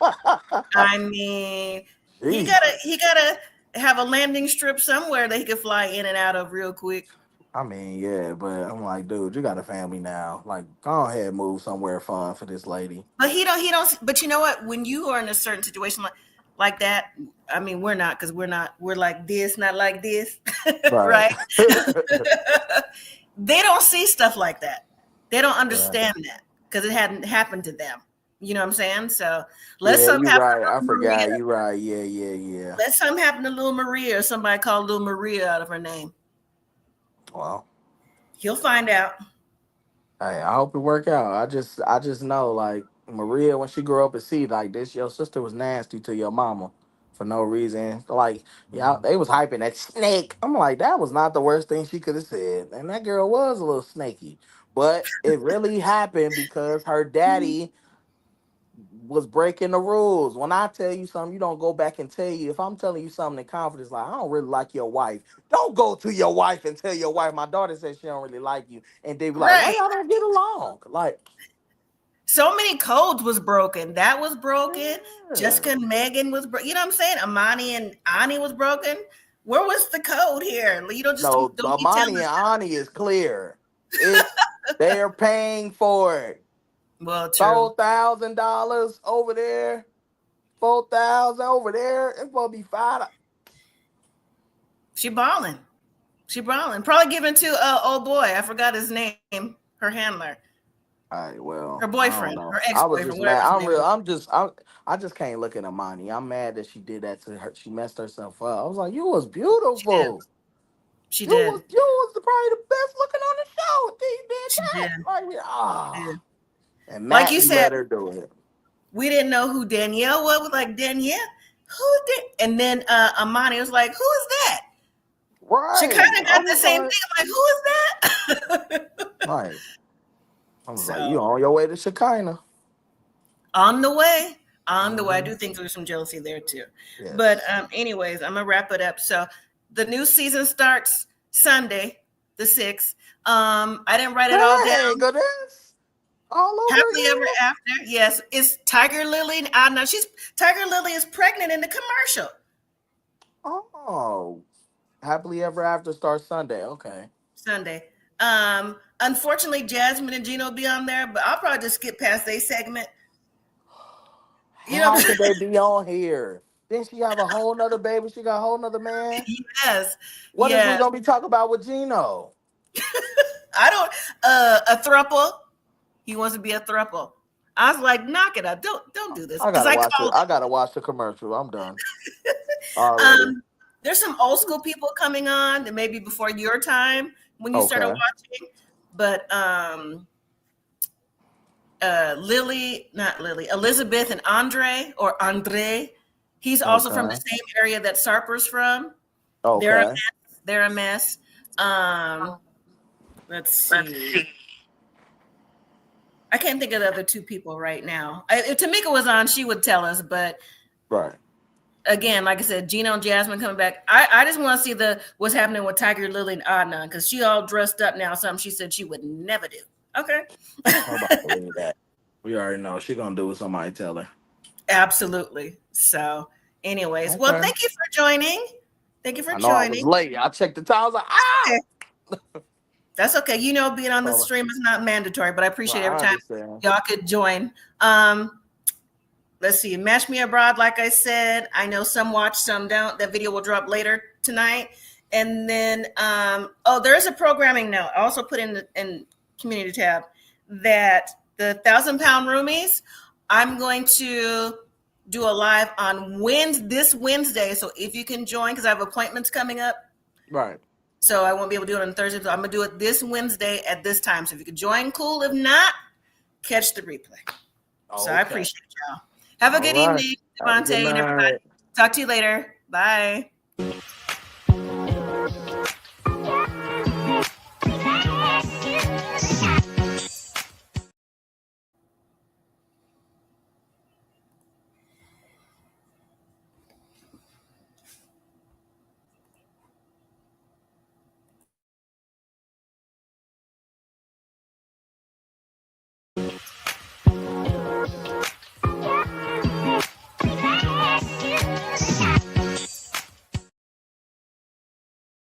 [SPEAKER 1] I mean, he
[SPEAKER 2] Jeez.
[SPEAKER 1] gotta have a landing strip somewhere that he can fly in and out of real quick.
[SPEAKER 2] I mean, yeah, but I'm like, dude, you got a family now. Like, go ahead, and move somewhere fun for this lady.
[SPEAKER 1] But he don't. He don't. But you know what? When you are in a certain situation like that, I mean, we're not because we're not. We're like this, not like this,
[SPEAKER 2] Right.
[SPEAKER 1] right? They don't see stuff like that. They don't
[SPEAKER 2] Right.
[SPEAKER 1] understand that because it hadn't happened to them. You know what I'm saying? So let
[SPEAKER 2] Yeah,
[SPEAKER 1] something
[SPEAKER 2] you
[SPEAKER 1] happen
[SPEAKER 2] right.
[SPEAKER 1] to
[SPEAKER 2] I
[SPEAKER 1] little Maria.
[SPEAKER 2] forgot. You right. Yeah, yeah, yeah.
[SPEAKER 1] Let something happen to little Maria, or somebody call little Maria out of her name.
[SPEAKER 2] Well,
[SPEAKER 1] He'll find out.
[SPEAKER 2] hey, I hope it work out. I just know, like Maria, when she grew up and see like this, your sister was nasty to your mama for no reason. Like, yeah, they was hyping that snake. I'm like, that was not the worst thing she could have said, and that girl was a little snaky. But it really happened because her daddy was breaking the rules. When I tell you something, you don't go back and tell you. If I'm telling you something in confidence, like I don't really like your wife, don't go to your wife and tell your wife. My daughter says she don't really like you, and they be like, why
[SPEAKER 1] Right.
[SPEAKER 2] y'all don't get along? Like,
[SPEAKER 1] So many codes was broken. That was broken.
[SPEAKER 2] yeah.
[SPEAKER 1] Jessica and Megan was broken. You know what I'm saying? Amani and Ani was broken. Where was the code here? You don't just
[SPEAKER 2] No,
[SPEAKER 1] don't be telling
[SPEAKER 2] Amani
[SPEAKER 1] us.
[SPEAKER 2] and Ani is clear. It's they're paying for it.
[SPEAKER 1] Well, true.
[SPEAKER 2] $4,000 over there, 4,000 over there. It's supposed to be five.
[SPEAKER 1] She balling. She balling. Probably given to old boy. I forgot his name. Her handler.
[SPEAKER 2] All right,
[SPEAKER 1] Her
[SPEAKER 2] well, I don't
[SPEAKER 1] boyfriend.
[SPEAKER 2] know.
[SPEAKER 1] Her
[SPEAKER 2] I was
[SPEAKER 1] ex-boyfriend.
[SPEAKER 2] just
[SPEAKER 1] Whatever
[SPEAKER 2] mad.
[SPEAKER 1] his name was.
[SPEAKER 2] I just can't look at Amani. I'm mad that she did that to her. She messed herself up. I was like, you was
[SPEAKER 1] She did.
[SPEAKER 2] beautiful.
[SPEAKER 1] She
[SPEAKER 2] You was
[SPEAKER 1] did.
[SPEAKER 2] probably the best looking on the show until you did
[SPEAKER 1] She
[SPEAKER 2] that.
[SPEAKER 1] did.
[SPEAKER 2] Like,
[SPEAKER 1] She did.
[SPEAKER 2] and
[SPEAKER 1] Like you
[SPEAKER 2] Matthew
[SPEAKER 1] said,
[SPEAKER 2] let her do it.
[SPEAKER 1] we didn't know who Danielle was. We're like, Danielle? Who did? And then Amani was like, who is that?
[SPEAKER 2] Right.
[SPEAKER 1] Shekinah
[SPEAKER 2] I
[SPEAKER 1] got the
[SPEAKER 2] was
[SPEAKER 1] same thing. I'm like, who is that?
[SPEAKER 2] like, I was like, you
[SPEAKER 1] So
[SPEAKER 2] on your way to Shekinah?
[SPEAKER 1] on the way, on the way. I
[SPEAKER 2] Mm-hmm.
[SPEAKER 1] do think there's some jealousy there too. But
[SPEAKER 2] Yes.
[SPEAKER 1] anyways, I'm gonna wrap it up. So the new season starts Sunday, the 6th. I didn't write it all
[SPEAKER 2] Dang,
[SPEAKER 1] down.
[SPEAKER 2] goodness. All over
[SPEAKER 1] Happily ever
[SPEAKER 2] again.
[SPEAKER 1] after. Yes. It's Tiger Lily. I know Tiger Lily is pregnant in the commercial.
[SPEAKER 2] Oh, happily ever after starts Sunday. Okay.
[SPEAKER 1] Sunday. Unfortunately, Jasmine and Gino will be on there, but I'll probably just skip past their segment. You know,
[SPEAKER 2] How could they be on here? Then she have a whole nother baby. She got a whole nother man.
[SPEAKER 1] yes,
[SPEAKER 2] What is we
[SPEAKER 1] yes.
[SPEAKER 2] gonna be talking about with Gino?
[SPEAKER 1] I don't a thruple. He wants to be a thruple. I was like, knock it out. Don't do this.
[SPEAKER 2] I
[SPEAKER 1] Because
[SPEAKER 2] gotta
[SPEAKER 1] I
[SPEAKER 2] watch it.
[SPEAKER 1] called
[SPEAKER 2] I gotta watch the commercial. I'm done
[SPEAKER 1] it.
[SPEAKER 2] already.
[SPEAKER 1] There's some old school people coming on that maybe before your time when you started
[SPEAKER 2] Okay.
[SPEAKER 1] watching. But not Lily, Elizabeth and Andre. He's also from the
[SPEAKER 2] Okay.
[SPEAKER 1] same area that Sarper's from. They're a
[SPEAKER 2] Okay.
[SPEAKER 1] mess. They're a mess. Let's see. I can't think of the other two people right now. If Tamika was on, she would tell us. But
[SPEAKER 2] Right.
[SPEAKER 1] again, like I said, Gino and Jasmine coming back. I just want to see what's happening with Tiger Lily and Adnan because she all dressed up now. Something she said she would never do. Okay.
[SPEAKER 2] I'm about to read that. We already know she gonna do what somebody tell her.
[SPEAKER 1] Absolutely. So, anyways, well,
[SPEAKER 2] Okay.
[SPEAKER 1] thank you for joining. Thank you for
[SPEAKER 2] I know I was
[SPEAKER 1] joining.
[SPEAKER 2] late. I checked the time. I was like,
[SPEAKER 1] Okay.
[SPEAKER 2] ah.
[SPEAKER 1] That's okay. You know, being on the
[SPEAKER 2] So,
[SPEAKER 1] stream is not mandatory, but I
[SPEAKER 2] well,
[SPEAKER 1] appreciate every
[SPEAKER 2] I
[SPEAKER 1] time
[SPEAKER 2] understand.
[SPEAKER 1] y'all could join. Let's see. Match Me Abroad, like I said, I know some watch, some don't. That video will drop later tonight. And then, there's a programming note. I also put in community tab that the 1,000-pound roomies, I'm going to do a live on this Wednesday. So if you can join, because I have appointments coming up.
[SPEAKER 2] Right.
[SPEAKER 1] So I won't be able to do it on Thursday. So I'm going to do it this Wednesday at this time. So if you could join, cool. If not, catch the replay.
[SPEAKER 2] Oh,
[SPEAKER 1] so I appreciate y'all. Have a good evening,
[SPEAKER 2] Have a good
[SPEAKER 1] Devontae, and everybody.
[SPEAKER 2] night.
[SPEAKER 1] Talk to you later. Bye.